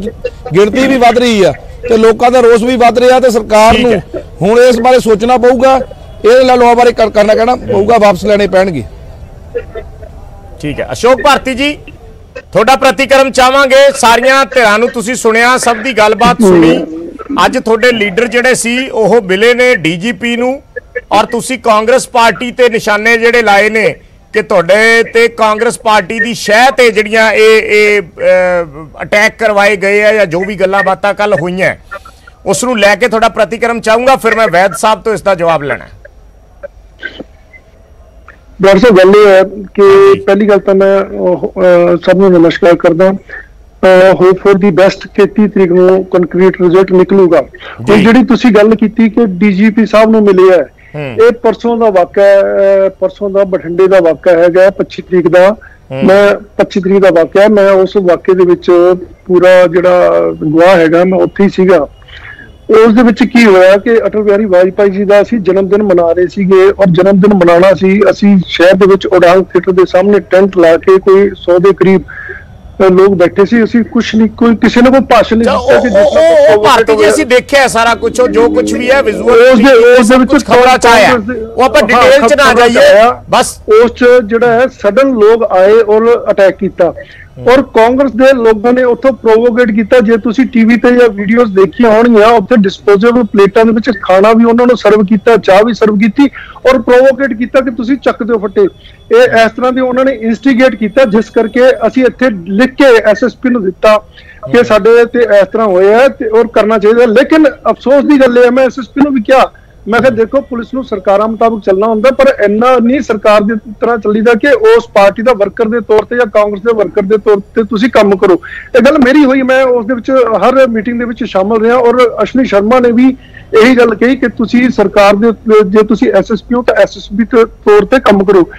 ਗਿਣਤੀ ਵੀ ਵੱਧ ਰਹੀ ਆ ਤੇ ਲੋਕਾਂ ਦਾ ਰੋਸ ਵੀ ਵੱਧ ਰਿਹਾ, ਤੇ ਸਰਕਾਰ ਨੂੰ ਹੁਣ ਇਸ ਬਾਰੇ ਸੋਚਣਾ ਪਊਗਾ, ਇਹ ਲਾਅ ਬਾਰੇ ਕਰਨਾ ਕਹਿਣਾ ਪਊਗਾ, ਵਾਪਸ ਲੈਣੇ ਪੈਣਗੇ। ਠੀਕ ਹੈ ਅਸ਼ੋਕ ਭਾਰਤੀ ਜੀ, ਤੁਹਾਡਾ ਪ੍ਰਤੀਕਰਮ ਚਾਹਾਂਗੇ। ਸਾਰੀਆਂ ਧਿਰਾਂ ਨੂੰ ਤੁਸੀਂ ਸੁਣਿਆ, ਸਭ ਦੀ ਗੱਲਬਾਤ ਸੁਣੀ। ਅੱਜ ਤੁਹਾਡੇ ਲੀਡਰ ਜਿਹੜੇ ਸੀ ਉਹ ਮਿਲੇ ਨੇ ਡੀਜੀਪੀ ਨੂੰ, ਔਰ ਤੁਸੀਂ ਕਾਂਗਰਸ ਪਾਰਟੀ ਤੇ ਨਿਸ਼ਾਨੇ ਜਿਹੜੇ ਲਾਏ ਨੇ ਕਿ ਤੁਹਾਡੇ ਤੇ ਕਾਂਗਰਸ ਪਾਰਟੀ ਦੀ ਸ਼ਹਿ ਤੇ ਜਿਹੜੀਆਂ ਇਹ ਅਟੈਕ ਕਰਵਾਏ ਗਏ ਆ ਜਾਂ ਜੋ ਵੀ ਗੱਲਾਂ ਬਾਤਾਂ ਕੱਲ ਹੋਈਆਂ ਉਸ ਨੂੰ ਲੈ ਕੇ ਤੁਹਾਡਾ ਪ੍ਰਤੀਕਰਮ ਚਾਹੂੰਗਾ, ਫਿਰ ਮੈਂ ਵੈਦ ਸਾਹਿਬ ਤੋਂ ਇਸ ਦਾ ਜਵਾਬ ਲੈਣਾ। ਡਾਕਟਰ ਸਾਹਿਬ ਗੱਲ ਇਹ ਹੈ ਕਿ ਪਹਿਲੀ ਗੱਲ ਤਾਂ ਮੈਂ ਸਭ ਨੂੰ ਨਮਸਕਾਰ ਕਰਦਾ, ਹੋਪ ਫॉर ਦੀ ਬੈਸਟ ਕਿ 30 ਤਰੀਕ ਨੂੰ ਕੰਕਰੀਟ ਰਿਜ਼ਲਟ ਨਿਕਲੂਗਾ। ਹੁਣ ਜਿਹੜੀ ਤੁਸੀਂ ਗੱਲ ਕੀਤੀ ਕਿ ਡੀਜੀਪੀ ਸਾਹਿਬ ਨੂੰ ਮਿਲਿਆ, ਇਹ ਪਰਸੋਂ ਦਾ ਵਾਕਿਆ, ਪਰਸੋਂ ਦਾ ਬਠਿੰਡੇ ਦਾ ਵਾਕਿਆ ਹੈਗਾ, 25 ਤਰੀਕ ਦਾ। ਮੈਂ 25 ਤਰੀਕ ਦਾ ਵਾਕਿਆ, ਮੈਂ ਉਸ ਵਾਕਿਏ ਦੇ ਵਿੱਚ ਪੂਰਾ ਜਿਹੜਾ ਗਵਾਹ ਹੈਗਾ, ਮੈਂ ਉੱਥੇ ਹੀ ਸੀਗਾ। ਉਸ ਦੇ ਵਿੱਚ ਕੀ ਹੋਇਆ ਕਿ ਅਟਲ ਬਿਹਾਰੀ ਵਾਜਪਾਈ ਜੀ ਦਾ ਅਸੀਂ ਜਨਮ ਦਿਨ ਮਨਾ ਰਹੇ ਸੀਗੇ, ਔਰ ਜਨਮ ਦਿਨ ਮਨਾਉਣਾ ਸੀ। ਅਸੀਂ ਸ਼ਹਿਰ ਦੇ ਵਿੱਚ ਉਡਾਨ ਥੀਏਟਰ ਦੇ ਸਾਹਮਣੇ ਟੈਂਟ ਲਾ ਕੇ ਕੋਈ 100 ਦੇ ਕਰੀਬ ਲੋਕ ਬੈਠੇ ਸੀ। ਅਸੀਂ ਕੁਛ ਨਹੀਂ, ਕੋਈ ਕਿਸੇ ਨੇ ਕੋਈ ਭਾਸ਼ਣ ਨਹੀਂ ਦਿੱਤਾ ਕਿ ਉਹ ਭਾਰਤੀ ਜੀ ਅਸੀਂ ਦੇਖਿਆ ਸਾਰਾ ਕੁਝ, ਜੋ ਕੁਝ ਵੀ ਹੈ ਵਿਜ਼ੂਅਲ ਉਸ ਦੇ ਵਿੱਚ ਖਬਰਾਂ ਚ ਆਇਆ, ਉਹ ਆਪਾਂ ਡਿਟੇਲ ਚ ਨਾ ਜਾਈਏ ਬਸ। ਉਸ ਚ ਜਿਹੜਾ ਹੈ ਸਡਨ ਲੋਕ ਆਏ ਔਰ ਅਟੈਕ ਕੀਤਾ, ਔਰ ਕਾਂਗਰਸ ਦੇ ਲੋਕਾਂ ਨੇ ਉੱਥੋਂ ਪ੍ਰੋਵੋਕੇਟ ਕੀਤਾ। ਜੇ ਤੁਸੀਂ ਟੀਵੀ ਤੇ ਜਾਂ ਵੀਡੀਓਜ਼ ਦੇਖੀਆਂ ਹੋਣਗੀਆਂ, ਉੱਥੇ ਡਿਸਪੋਜ਼ੇਬਲ ਪਲੇਟਾਂ ਦੇ ਵਿੱਚ ਖਾਣਾ ਵੀ ਉਹਨਾਂ ਨੂੰ ਸਰਵ ਕੀਤਾ, ਚਾਹ ਵੀ ਸਰਵ ਕੀਤੀ, ਔਰ ਪ੍ਰੋਵੋਕੇਟ ਕੀਤਾ ਕਿ ਤੁਸੀਂ ਚੱਕ ਦਿਓ ਫੱਟੇ। ਇਹ ਇਸ ਤਰ੍ਹਾਂ ਦੇ ਉਹਨਾਂ ਨੇ ਇਨਸਟੀਗੇਟ ਕੀਤਾ, ਜਿਸ ਕਰਕੇ ਅਸੀਂ ਇੱਥੇ ਲਿਖ ਕੇ ਐਸਐਸਪੀ ਨੂੰ ਦਿੱਤਾ ਕਿ ਸਾਡੇ ਤੇ ਇਸ ਤਰ੍ਹਾਂ ਹੋਇਆ ਤੇ ਔਰ ਕਰਨਾ ਚਾਹੀਦਾ। ਲੇਕਿਨ ਅਫਸੋਸ ਦੀ ਗੱਲ ਹੈ, ਮੈਂ ਐਸਐਸਪੀ ਨੂੰ ਵੀ ਕਿਹਾ, ਮੈਂ ਕਿਹਾ ਦੇਖੋ ਪੁਲਿਸ ਨੂੰ ਸਰਕਾਰਾਂ ਮੁਤਾਬਕ ਚੱਲਣਾ ਹੁੰਦਾ, ਪਰ ਇੰਨਾ ਨਹੀਂ ਸਰਕਾਰ ਦੀ ਤਰ੍ਹਾਂ ਚੱਲੀਦਾ ਕਿ ਉਸ ਪਾਰਟੀ ਦਾ ਵਰਕਰ ਦੇ ਤੌਰ ਤੇ ਜਾਂ ਕਾਂਗਰਸ ਦੇ ਵਰਕਰ ਦੇ ਤੌਰ ਤੇ ਤੁਸੀਂ ਕੰਮ ਕਰੋ। ਇਹ ਗੱਲ ਮੇਰੀ ਹੋਈ, ਮੈਂ ਉਸ ਦੇ ਵਿੱਚ ਹਰ ਮੀਟਿੰਗ ਦੇ ਵਿੱਚ ਸ਼ਾਮਲ ਰਿਹਾ, ਔਰ ਅਸ਼ਵਨੀ ਸ਼ਰਮਾ ਨੇ ਵੀ ਇਹੀ ਗੱਲ ਕਹੀ ਕਿ ਤੁਸੀਂ ਸਰਕਾਰ ਦੇ, ਜੇ ਤੁਸੀਂ ਐਸਐਸਪੀ ਹੋ ਤਾਂ ਐਸਐਸਪੀ ਦੇ ਤੌਰ ਤੇ ਕੰਮ ਕਰੋ।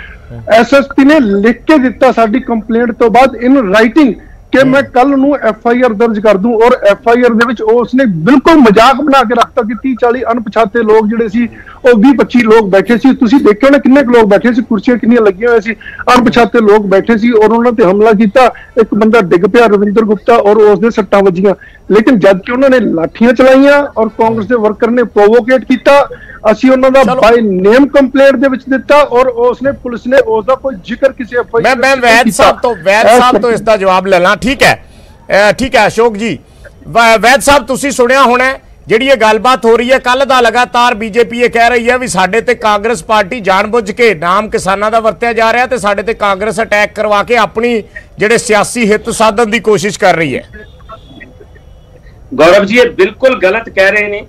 ਐਸਐਸਪੀ ਨੇ ਲਿਖ ਕੇ ਦਿੱਤਾ ਸਾਡੀ ਕੰਪਲੇਂਟ ਤੋਂ ਬਾਅਦ ਇਨ ਰਾਈਟਿੰਗ ਕਿ ਮੈਂ ਕੱਲ ਨੂੰ ਐਫਆਈਆਰ ਦਰਜ ਕਰ ਦੂੰ, ਔਰ ਐਫਆਈਆਰ ਦੇ ਵਿੱਚ ਉਸਨੇ ਬਿਲਕੁਲ ਮਜ਼ਾਕ ਬਣਾ ਕੇ ਰੱਖਤਾ ਕਿ 30-40 ਅਣਪਛਾਤੇ ਲੋਕ ਜਿਹੜੇ ਸੀ, ਉਹ 20-25 ਲੋਕ ਬੈਠੇ ਸੀ। ਤੁਸੀਂ ਦੇਖਿਓ ਨਾ ਕਿੰਨੇ ਲੋਕ ਬੈਠੇ ਸੀ, ਕੁਰਸੀਆਂ ਕਿੰਨੀਆਂ ਲੱਗੀਆਂ ਹੋਈਆਂ ਸੀ, ਅਣਪਛਾਤੇ ਲੋਕ ਬੈਠੇ ਸੀ, ਔਰ ਉਹਨਾਂ ਤੇ ਹਮਲਾ ਕੀਤਾ। ਇੱਕ ਬੰਦਾ ਡਿੱਗ ਪਿਆ, ਰਵਿੰਦਰ ਗੁਪਤਾ, ਔਰ ਉਸਦੇ ਸੱਟਾਂ ਵੱਜੀਆਂ। ਲੇਕਿਨ ਜਦ ਕਿ ਉਹਨਾਂ ਨੇ ਲਾਠੀਆਂ ਚਲਾਈਆਂ ਔਰ ਕਾਂਗਰਸ ਦੇ ਵਰਕਰ ਨੇ ਪ੍ਰੋਵੋਕੇਟ ਕੀਤਾ, ਅਸੀਂ ਉਹਨਾਂ ਦਾ ਬਾਈ ਨੇਮ ਕੰਪਲੇਂਟ ਦੇ ਵਿੱਚ ਦਿੱਤਾ, ਔਰ ਉਸਨੇ ਪੁਲਿਸ ਨੇ ਉਸਦਾ ਕੋਈ ਜ਼ਿਕਰ ਕਿਸੇ ਐਫਆਈਆਰ। ਮੈਂ ਵੈਦ ਸਾਹਿਬ ਤੋਂ ਇਸ ਦਾ ਜਵਾਬ ਲੈ ਲਾਂ। ਠੀਕ ਹੈ ਅਸ਼ੋਕ ਜੀ, ਵੈਦ ਸਾਹਿਬ ਤੁਸੀਂ ਸੁਣਿਆ ਹੋਣਾ ਜਿਹੜੀ ਇਹ ਗੱਲਬਾਤ ਹੋ ਰਹੀ ਹੈ ਕੱਲ ਦਾ ਲਗਾਤਾਰ ਬੀਜੇਪੀ ਇਹ ਕਹਿ ਰਹੀ ਹੈ ਵੀ ਸਾਡੇ ਤੇ ਕਾਂਗਰਸ ਪਾਰਟੀ ਜਾਣਬੁੱਝ ਕੇ ਨਾਮ ਕਿਸਾਨਾਂ ਦਾ ਵਰਤਿਆ ਜਾ ਰਿਹਾ ਤੇ ਸਾਡੇ ਤੇ ਕਾਂਗਰਸ ਅਟੈਕ ਕਰਵਾ ਕੇ ਆਪਣੀ ਜਿਹੜੇ ਸਿਆਸੀ ਹਿੱਤ ਸਾਧਨ ਦੀ ਕੋਸ਼ਿਸ਼ ਕਰ ਰਹੀ ਹੈ। ਗੌਰਵ ਜੀ ਇਹ ਬਿਲਕੁਲ ਗਲਤ ਕਹਿ ਰਹੇ ਨੇ।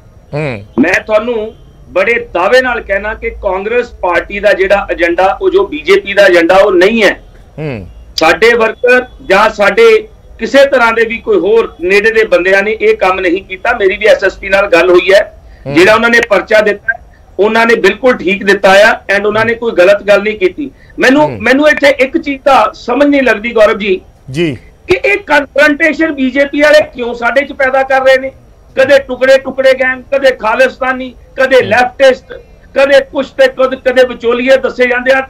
ਮੈਂ ਤੁਹਾਨੂੰ ਬੜੇ ਦਾਅਵੇ ਨਾਲ ਕਹਿਣਾ ਕਿ ਕਾਂਗਰਸ ਪਾਰਟੀ ਦਾ ਜਿਹੜਾ ਏਜੰਡਾ ਉਹ ਜੋ ਬੀਜੇਪੀ ਦਾ ਏਜੰਡਾ ਉਹ ਨਹੀਂ ਹੈ। ਸਾਡੇ ਵਰਕਰ ਜਾਂ ਸਾਡੇ ਕਿਸੇ ਤਰ੍ਹਾਂ ਦੇ ਵੀ ਕੋਈ ਹੋਰ ਨੇੜੇ ਦੇ ਬੰਦਿਆਂ ਨੇ ਇਹ ਕੰਮ ਨਹੀਂ ਕੀਤਾ। ਮੇਰੀ ਵੀ ਐਸਐਸਪੀ ਨਾਲ ਗੱਲ ਹੋਈ ਹੈ, ਜਿਹੜਾ ਉਹਨਾਂ ਨੇ ਪਰਚਾ ਦਿੱਤਾ ਉਹਨਾਂ ਨੇ ਬਿਲਕੁਲ ਠੀਕ ਦਿੱਤਾ ਆ ਐਂਡ ਉਹਨਾਂ ਨੇ ਕੋਈ ਗਲਤ ਗੱਲ ਨਹੀਂ ਕੀਤੀ। ਮੈਨੂੰ ਇੱਥੇ ਇੱਕ ਚੀਜ਼ ਦਾ ਸਮਝ ਨਹੀਂ ਲੱਗਦੀ ਗੌਰਵ ਜੀ ਕਿ ਇਹ ਕਨਫਰੰਟੇਸ਼ਨ ਬੀਜੇਪੀ ਵਾਲੇ ਕਿਉਂ ਸਾਡੇ 'ਚ ਪੈਦਾ ਕਰ ਰਹੇ ਨੇ। ਕਦੇ ਟੁਕੜੇ ਗੈਂਗ, ਕਦੇ ਖਾਲਿਸਤਾਨੀ, ਕਦੇ ਲੈਫਟਿਸਟ, ਕਦੇ ਕੁਛ ਤੇ ਕਦੇ ਵਿਚੋਲੀਏ ਦੱਸੇ ਜਾਂਦੇ ਆ।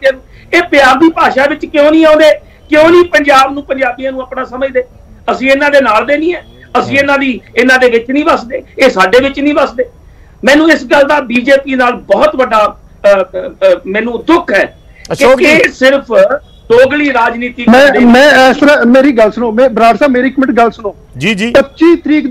ਇਹ ਪੰਜਾਬੀ ਭਾਸ਼ਾ ਵਿੱਚ ਕਿਉਂ ਨਹੀਂ ਆਉਂਦੇ? ਕਿਉਂ ਨਹੀਂ ਪੰਜਾਬ ਨੂੰ ਪੰਜਾਬੀਆਂ ਨੂੰ ਆਪਣਾ ਸਮਝਦੇ? ਅਸੀਂ ਇਹਨਾਂ ਦੇ ਨਾਲ ਦੇ ਨਹੀਂ ਹੈ, ਅਸੀਂ ਇਹਨਾਂ ਦੇ ਵਿੱਚ ਨਹੀਂ ਵਸਦੇ, ਇਹ ਸਾਡੇ ਵਿੱਚ ਨਹੀਂ ਵਸਦੇ। ਮੈਨੂੰ ਇਸ ਗੱਲ ਦਾ ਬੀਜੇਪੀ ਨਾਲ ਬਹੁਤ ਵੱਡਾ ਮੈਨੂੰ ਦੁੱਖ ਹੈ ਕਿ ਇਹ ਸਿਰਫ ਦੋਗਲੀ ਰਾਜਨੀਤੀ। ਮੈਂ ਇਸ ਤਰ੍ਹਾਂ ਮੇਰੀ ਗੱਲ ਸੁਣੋ, ਮੈਂ ਬਰਾੜ ਸਾਹਿਬ ਮੇਰੀ ਇੱਕ ਮਿੰਟ ਗੱਲ ਸੁਣੋ ਜੀ। 25 ਤਰੀਕ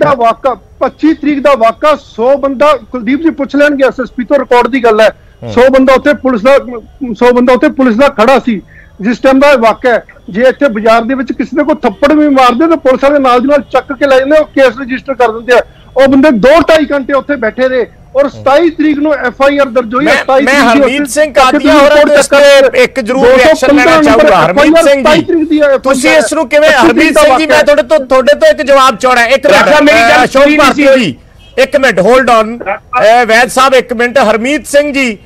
ਦਾ ਵਾਕਾ 100 ਬੰਦਾ ਕੁਲਦੀਪ ਜੀ ਪੁੱਛ ਲੈਣਗੇ ਐਸਐਸਪੀ ਤੋਂ, ਰਿਕਾਰਡ ਦੀ ਗੱਲ ਹੈ। 100 ਬੰਦਾ ਉੱਥੇ ਪੁਲਿਸ ਦਾ ਖੜਾ ਸੀ ਜਿਸ ਟਾਈਮ ਦਾ ਵਾਕਿਆ। ਜੇ ਇੱਥੇ ਬਾਜ਼ਾਰ ਦੇ ਵਿੱਚ ਕਿਸੇ ਦੇ ਕੋਈ ਥੱਪੜ ਵੀ ਮਾਰਦੇ ਤਾਂ ਪੁਲਿਸ ਵਾਲੇ ਨਾਲ ਦੀ ਨਾਲ ਚੱਕ ਕੇ ਲੈ ਜਾਂਦੇ, ਉਹ ਕੇਸ ਰਜਿਸਟਰ ਕਰ ਦਿੰਦੇ ਆ। ਉਹ ਬੰਦੇ 2-2.5 ਘੰਟੇ ਉੱਥੇ ਬੈਠੇ ਰਹੇ ਔਰ 27 ਤਰੀਕ ਨੂੰ ਐਫਆਈਆਰ ਦਰਜ ਹੋਈ। ਮੈਂ ਹਰਮੀਤ ਸਿੰਘ ਕਾਦੀਆਂ ਹੋਰਾਂ ਤੋਂ ਇਸ ਤੇ ਇੱਕ ਜ਼ਰੂਰ ਰਿਐਕਸ਼ਨ ਲੈਣਾ ਚਾਹੂੰਗਾ। ਹਰਮੀਤ ਸਿੰਘ ਜੀ ਤੁਸੀਂ ਇਸ ਨੂੰ ਕਿਵੇਂ, ਹਰਮੀਤ ਸਿੰਘ ਜੀ ਮੈਂ ਤੁਹਾਡੇ ਤੋਂ ਇੱਕ ਜਵਾਬ ਚਾਹਣਾ। ਇੱਕ ਮਿੰਟ ਅਸ਼ੋਕ ਭਾਰਤੀ ਜੀ, ਇੱਕ ਮਿੰਟ ਹੋਲਡ ਔਨ ਵੈਦ ਸਾਹਿਬ, ਇੱਕ ਮਿੰਟ। ਹਰਮੀਤ ਸਿੰਘ ਜੀ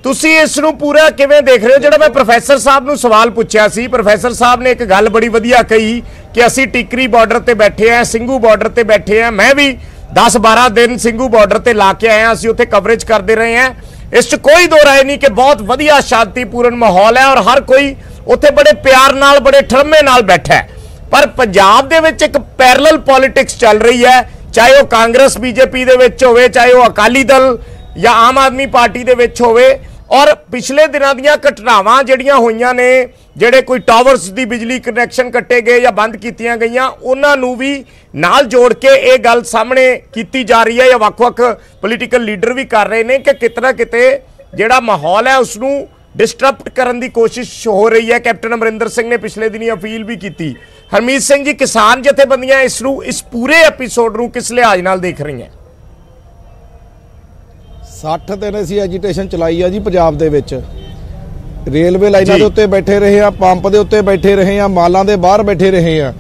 ਤੁਸੀਂ ਇਸ ਨੂੰ ਪੂਰਾ ਕਿਵੇਂ ਦੇਖ ਰਹੇ ਹੋ? ਜਿਹੜਾ ਮੈਂ ਪ੍ਰੋਫੈਸਰ ਸਾਹਿਬ ਨੂੰ ਸਵਾਲ ਪੁੱਛਿਆ ਸੀ, ਪ੍ਰੋਫੈਸਰ ਸਾਹਿਬ ਨੇ ਇੱਕ ਗੱਲ ਬੜੀ ਵਧੀਆ ਕਹੀ ਕਿ ਅਸੀਂ ਟਿਕਰੀ ਬਾਰਡਰ ਤੇ ਬੈਠੇ ਆ, ਸਿੰਘੂ ਬਾਰਡਰ ਤੇ ਬੈਠੇ ਆ। ਮੈਂ ਵੀ 10-12 ਦਿਨ ਸਿੰਘੂ ਬਾਰਡਰ ਤੇ ਲਾ ਕੇ ਆਇਆ, ਅਸੀਂ ਉੱਥੇ ਕਵਰੇਜ ਕਰਦੇ ਰਹੇ ਹਾਂ। ਇਸ 'ਚ ਕੋਈ ਦੋ ਰਾਏ ਨਹੀਂ ਕਿ ਬਹੁਤ ਵਧੀਆ ਸ਼ਾਂਤੀਪੂਰਨ ਮਾਹੌਲ ਹੈ ਔਰ ਹਰ ਕੋਈ ਉੱਥੇ ਬੜੇ ਪਿਆਰ ਨਾਲ ਬੜੇ ਠਰਮੇ ਨਾਲ ਬੈਠਾ ਹੈ। ਪਰ ਪੰਜਾਬ ਦੇ ਵਿੱਚ ਇੱਕ ਪੈਰਲਲ ਪੋਲਿਟਿਕਸ ਚੱਲ ਰਹੀ ਹੈ, ਚਾਹੇ ਉਹ ਕਾਂਗਰਸ ਬੀਜੇਪੀ ਦੇ ਵਿੱਚ ਹੋਵੇ, ਚਾਹੇ ਉਹ ਅਕਾਲੀ ਦਲ ਜਾਂ ਆਮ ਆਦਮੀ ਪਾਰਟੀ ਦੇ ਵਿੱਚ ਹੋਵੇ। ਔਰ ਪਿਛਲੇ ਦਿਨਾਂ ਦੀਆਂ ਘਟਨਾਵਾਂ ਜਿਹੜੀਆਂ ਹੋਈਆਂ ਨੇ, ਜਿਹੜੇ ਕੋਈ ਟਾਵਰਸ ਦੀ ਬਿਜਲੀ ਕਨੈਕਸ਼ਨ ਕੱਟੇ ਗਏ ਜਾਂ ਬੰਦ ਕੀਤੀਆਂ ਗਈਆਂ, ਉਹਨਾਂ ਨੂੰ ਵੀ ਨਾਲ ਜੋੜ ਕੇ ਇਹ ਗੱਲ ਸਾਹਮਣੇ ਕੀਤੀ ਜਾ ਰਹੀ ਹੈ ਜਾਂ ਵੱਖ-ਵੱਖ ਪੋਲੀਟੀਕਲ ਲੀਡਰ ਵੀ ਕਰ ਰਹੇ ਨੇ ਕਿ ਕਿਤਨਾ ਕਿਤੇ ਜਿਹੜਾ ਮਾਹੌਲ ਹੈ ਉਸ ਨੂੰ ਡਿਸਟਰਪਟ ਕਰਨ ਦੀ ਕੋਸ਼ਿਸ਼ ਹੋ ਰਹੀ ਹੈ। ਕੈਪਟਨ ਅਮਰਿੰਦਰ ਸਿੰਘ ਨੇ ਪਿਛਲੇ ਦਿਨੀ ਅਪੀਲ ਵੀ ਕੀਤੀ। ਹਰਮੀਤ ਸਿੰਘ ਜੀ, ਕਿਸਾਨ ਜਥੇਬੰਦੀਆਂ ਇਸ ਪੂਰੇ ਐਪੀਸੋਡ ਨੂੰ ਕਿਸ ਲਿਹਾਜ਼ ਨਾਲ ਦੇਖ ਰਹੀਆਂ? 60 ਦਿਨ ਅਸੀਂ ਐਜੀਟੇਸ਼ਨ ਚਲਾਈ ਆ ਜੀ ਪੰਜਾਬ ਦੇ ਵਿੱਚ। ਰੇਲਵੇ ਲਾਈਨਾਂ ਦੇ ਉੱਤੇ ਬੈਠੇ ਰਹੇ ਆ, ਪੰਪ ਦੇ ਉੱਤੇ ਬੈਠੇ ਰਹੇ ਆ, ਮਾਲਾਂ ਦੇ ਬਾਹਰ ਬੈਠੇ ਰਹੇ ਆ।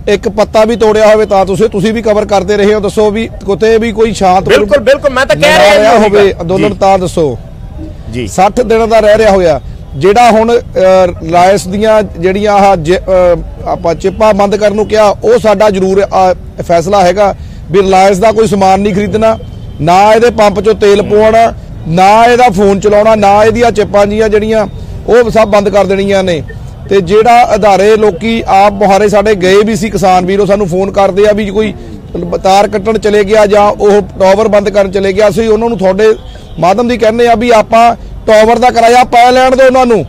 ਇੱਕ ਪੱਤਾ ਵੀ ਤੋੜਿਆ ਹੋਵੇ ਤਾਂ ਤੁਸੀਂ ਵੀ ਕਵਰ ਕਰਦੇ ਰਹੇ ਹੋ। ਦੱਸੋ ਵੀ ਕਿਤੇ ਵੀ ਕੋਈ ਸ਼ਾਂਤ ਬਿਲਕੁਲ ਮੈਂ ਤਾਂ ਕਹਿ ਰਿਹਾ ਹੋਵੇ ਅੰਦੋਲਨ ਤਾਂ ਦੱਸੋ ਜੀ। 60 ਦਿਨ ਦਾ ਰਹਿ ਰਿਹਾ ਹੋਇਆ। ਜਿਹੜਾ ਹੁਣ ਰਾਇਸ ਦੀਆਂ ਜਿਹੜੀਆਂ ਆਪਾਂ ਚਿੱਪਾਂ ਬੰਦ ਕਰਨ ਨੂੰ ਕਿਹਾ, ਉਹ ਸਾਡਾ ਜ਼ਰੂਰ ਫੈਸਲਾ ਹੈਗਾ ਵੀ ਰਿਲਾਇੰਸ ਦਾ ਕੋਈ ਸਮਾਨ ਨਹੀਂ ਖਰੀਦਣਾ, ਨਾ ਇਹਦੇ ਪੰਪ 'ਚੋਂ ਤੇਲ ਪਵਾਉਣਾ, ਨਾ ਇਹਦਾ ਫੋਨ ਚਲਾਉਣਾ, ਨਾ ਇਹਦੀਆਂ ਚਿੱਪਾਂ ਜੀਆਂ ਜਿਹੜੀਆਂ ਉਹ ਸਭ ਬੰਦ ਕਰ ਦੇਣੀਆਂ ਨੇ। ਤੇ ਜਿਹੜਾ ਅਧਾਰੇ ਲੋਕੀ ਆਪ ਮੁਹਾਰੇ ਸਾਡੇ ਗਏ ਵੀ ਸੀ ਕਿਸਾਨ ਵੀਰੋ, ਸਾਨੂੰ ਫੋਨ ਕਰਦੇ ਆ ਵੀ ਕੋਈ ਤਾਰ ਕੱਟਣ ਚਲੇ ਗਿਆ ਜਾਂ ਉਹ ਟਾਵਰ ਬੰਦ ਕਰਨ ਚਲੇ ਗਿਆ। ਅਸੀਂ ਉਹਨਾਂ ਨੂੰ ਤੁਹਾਡੇ ਮਾਧਿਅਮ ਦੀ ਕਹਿੰਦੇ ਆ ਵੀ ਆਪਾਂ ਟਾਵਰ ਦਾ ਕਿਰਾਇਆ ਪਾ ਲੈਣ ਦਿਓ ਉਹਨਾਂ ਨੂੰ,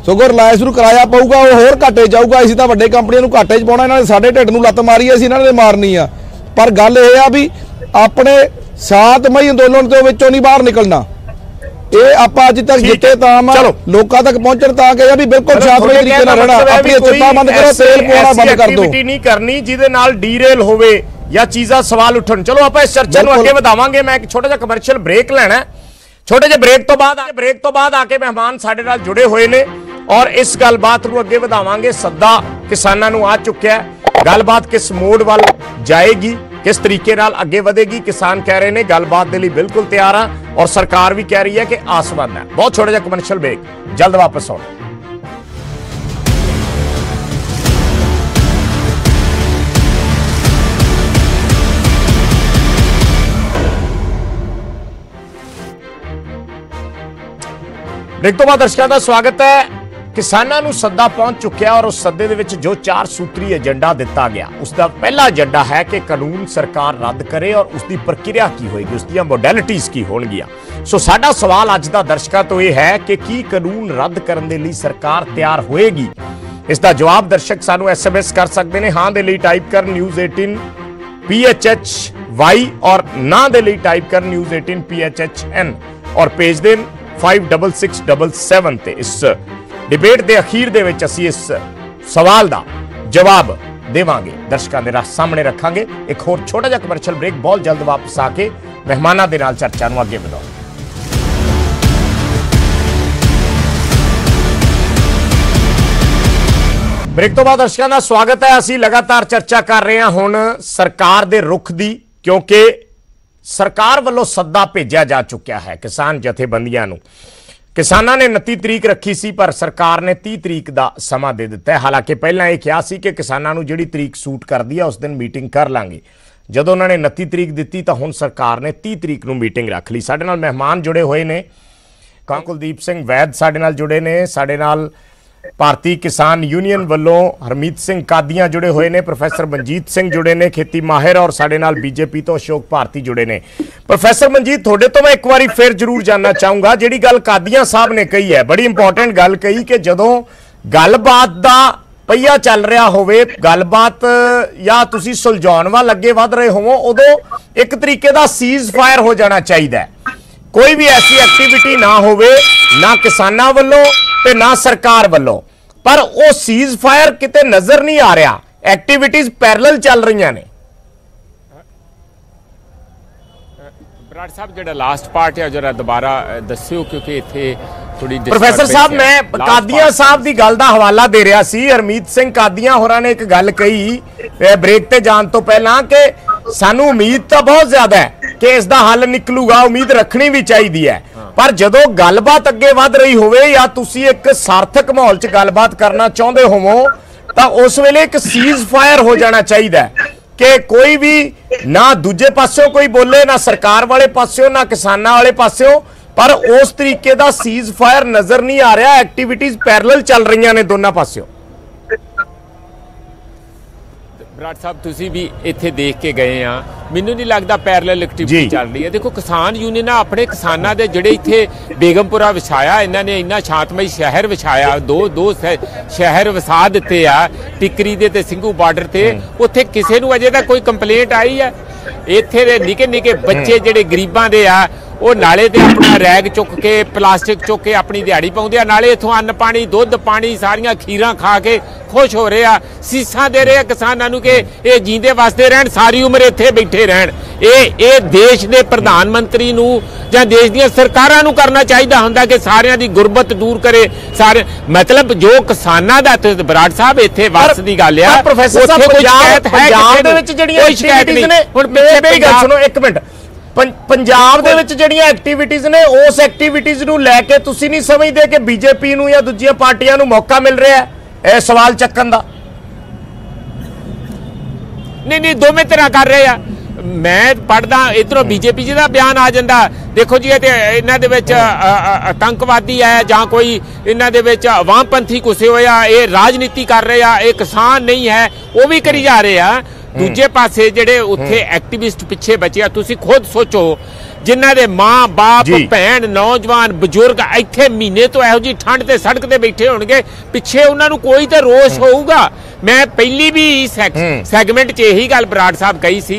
ਸਗੋਂ ਰਿਲਾਇੰਸ ਨੂੰ ਕਿਰਾਇਆ ਪਊਗਾ ਉਹ ਹੋਰ ਘਾਟੇ ਜਾਊਗਾ। ਅਸੀਂ ਤਾਂ ਵੱਡੇ ਕੰਪਨੀਆਂ ਨੂੰ ਘਾਟੇ 'ਚ ਪਾਉਣਾ, ਇਹਨਾਂ ਨੇ ਸਾਡੇ ਢਿੱਡ ਨੂੰ ਲੱਤ ਮਾਰੀ, ਅਸੀਂ ਇਹਨਾਂ ਨੇ ਮਾਰਨੀ ਆ। ਪਰ ਗੱਲ ਇਹ ਆ ਵੀ ਆਪਣੇ ਸ਼ਾਂਤਮਈ ਅੰਦੋਲਨ ਦੇ ਵਿੱਚੋਂ ਨਹੀਂ ਬਾਹਰ ਨਿਕਲਣਾ। ਇਹ ਆਪਾਂ ਅੱਜ ਤੱਕ ਜਿੱਤੇ ਤਾਂ ਲੋਕਾਂ ਤੱਕ ਪਹੁੰਚਣ ਤਾਂ ਕਿ ਵੀ ਬਿਲਕੁਲ ਸ਼ਾਂਤਮਈ ਤਰੀਕੇ ਨਾਲ ਰਹਿਣਾ। ਆਪਣੀ ਚਿੱਪਾਂ ਬੰਦ ਕਰੋ, ਤੇਲ ਪਵਾਉਣਾ ਬੰਦ ਕਰ ਦਿਓ। ਐਕਟੀਵਿਟੀ ਨਹੀਂ ਕਰਨੀ ਜਿਹਦੇ ਨਾਲ ਡੀਰੇਲ ਹੋਵੇ ਜਾਂ ਚੀਜ਼ਾਂ ਸਵਾਲ ਉੱਠਣ। ਚਲੋ ਆਪਾਂ ਇਸ ਚਰਚਾ ਨੂੰ ਅੱਗੇ ਵਧਾਵਾਂਗੇ। ਮੈਂ ਇੱਕ ਛੋਟਾ ਜਿਹਾ ਕਮਰਸ਼ੀਅਲ ਬ੍ਰੇਕ ਲੈਣਾ। ਛੋਟੇ ਜਿਹੇ ਬ੍ਰੇਕ ਤੋਂ ਬਾਅਦ ਆ ਕੇ ਮਹਿਮਾਨ ਸਾਡੇ ਨਾਲ ਜੁੜੇ ਹੋਏ ਨੇ ਔਰ ਇਸ ਗੱਲਬਾਤ ਨੂੰ ਅੱਗੇ ਵਧਾਵਾਂਗੇ। ਸੱਦਾ ਕਿਸਾਨਾਂ ਨੂੰ ਆ ਚੁੱਕਿਆ ਹੈ। ਗੱਲਬਾਤ ਕਿਸ ਮੋੜ ਵੱਲ ਜਾਏਗੀ, किस तरीके नाल अगे बढ़ेगी? किसान कह रहे हैं गलबात के लिए बिल्कुल तैयार हाँ और सरकार भी कह रही है कि आसमान है। बहुत छोटा जिहा कमर्शियल ब्रेक, जल्द वापस आओ। ब्रेक तो बाद दर्शकों का स्वागत है। किसानों को सद्दा पहुंच चुकिया और उस सद्दे दे विच जो 4 सूत्री एजेंडा दिता गया उसका पहला एजेंडा है कि कानून सरकार रद्द करे और उसकी प्रक्रिया की होगी, उसकी मोडैलिटीज की होणगियां। सो साडा सवाल अज दा दर्शकों तो यह है कि की कानून रद्द करने के लिए सरकार तैयार होएगी? इसका जवाब दर्शक सानू SMS कर सकते हैं। हाँ दे लिए टाइप कर News 18 PHH वाई और ना दे लिए टाइप कर News 18 PHHN और भेज देन 56677 ते। इस डिबेट के अखीर दे विच असीं इस सवाल का जवाब देवांगे, दर्शकों के सामने रखांगे। एक होर छोटा जिहा कमर्शियल ब्रेक, बहुत जल्द वापस आके मेहमानां दे नाल चर्चा नूं अगे वधाओ। ब्रेक तो बाद दर्शकों का स्वागत है। असीं लगातार चर्चा कर रहे हैं हुण सरकार दे रुख दी, क्योंकि सरकार वालों सद्दा भेजा जा चुका है किसान जथेबंदियां नूं। किसानां ने 29 तरीक रखी सी, पर सरकार ने 30 तरीक का समा दे दिता है। हालांकि पहला यह कहा सी कि किसानां नूं जिहड़ी तरीक सूट करदी है उस दिन मीटिंग कर लांगे। जदों उन्होंने 29 तरीक दी तो हुण सरकार ने 30 तरीक नूं मीटिंग रख ली। साडे नाल मेहमान जुड़े हुए ने, कुलदीप सिंह वैद साडे नाल जुड़े ने, साडे नाल भारतीय किसान यूनियन वालों हरमीत सिंह कादियां जुड़े हुए ने, प्रोफैसर मनजीत सिंह जुड़े ने खेती माहिर, और साडे नाल बीजेपी तो अशोक भारती जुड़े ने। प्रोफैसर मनजीत, थोड़े तो मैं एक बार फिर जरूर जानना चाहूंगा, जिहड़ी गल कादियां साहब ने कही है, बड़ी इंपॉर्टेंट गल कही कि जदों गलबात दा पहिया चल रहा होवे, गलबात या तुसीं सुलझाउण वाल अगे वध रहे होवो, उदों एक तरीके दा सीज फायर हो जाना चाहिए। कोई भी ऐसी एक्टिविटी ना होवे, ना किसानां वल्लों ते ना सरकार वल्लों, पर वो सीज फायर किते नजर नहीं आ रहा, एक्टिविटीज पैरेलल चल रही ने। बराड़ साहब जो लास्ट पार्ट है जरा दोबारा दस्सिओ, क्योंकि इत्थे थोड़ी प्रोफैसर साहब मैं कादियां साहब की गल का हवाला दे रहा सी। हरमीत सिंह कादियां होरां ने एक गल कही ब्रेक ते जान तो पहला कि सानू उम्मीद तो बहुत ज्यादा है कि इसका हल निकलूगा, उम्मीद रखनी भी चाहिए है, पर जदों गलबात अगे वध रही होवे या तुसी एक सार्थक माहौल च गलबात करना चाहते होवो तो उस वेले एक सीज फायर हो जाना चाहिए कि कोई भी ना दूजे पास्यों कोई बोले, ना सरकार वाले पास्यों ना किसानां वाले पास्यों, पर उस तरीके का सीज फायर नजर नहीं आ रहा। एक्टिविटीज पैरेलल चल रही ने दोनों पास्यों। बराड़ साहब तुसी भी इत्थे देख के गए हैं, मैनू नहीं लगता पैरेलल एक्टिविटी चल रही है। देखो किसान यूनियन अपने किसानों के जिहड़े इत्थे बेगमपुरा विछाया, इन्होंने इन्ना शांतमई शहर विछाया, दो शहर वसा दिते आ टिकरी दे ते सिंघू बार्डर ते, उत्थे किसी नूं अजे तक कोई कंप्लेंट आई है? इत्थे दे निके निके बच्चे जिहड़े गरीबां दे आ वो नाले ते अपना रैग चुक के प्लास्टिक चुक के अपनी दिहाड़ी पाउंदे आ, नाले इथों अन्न पानी दुध पानी सारियां खीरां खा के खुश हो रहे आ, सीसां दे रहे आ किसानां नूं कि ये जींदे वास्ते रहन, सारी उम्र इत्थे बैठे रहन। ये देश दे प्रधानमंत्री नूं जां देश दीयां सरकारां नूं करना चाहिदा हुंदा कि सारियां दी गुरबत दूर करे। सारे मतलब जो किसानां दा बराड़ साहब इत्थे वस दी गल आ, प्रोफैसर साहब पंजाब दे विच जिहड़ियां एक्टिविटीज ने, हुण मेरी गल सुनो एक मिनट, पंजाब दे विच जिहड़ियां एक्टिविटीज ने उस एक्टिविटीज नूं लैके तुसीं नहीं समझदे कि बीजेपी नूं या दूजियां पार्टियां नूं मौका मिल रहा है इह सवाल चक्कण दा? नहीं दोवें तरह कर रहे आ। मैं पढ़दा इधरों बीजेपी जी का बयान आ जाता, देखो जी इन्हां दे विच आतंकवादी है जां कोई इन्हां दे विच वामपंथी घुसे होए आ, ये राजनीति कर रहे आ, ये किसान नहीं है, वो भी करी जा रहे आ। दूजे पासे जिहड़े उत्थे एक्टिविस्ट पिछे बचे, तुसीं खुद सोचो जिन्हां दे मां बाप भैन नौजवान बजुर्ग इत्थे महीने तो इहो जी ठंड ते सड़क ते बैठे होणगे, पिछे उन्हां नूं कोई तो रोष होऊगा। मैं पहली भी सैगमेंट च यही गल बराड़ साहब कही सी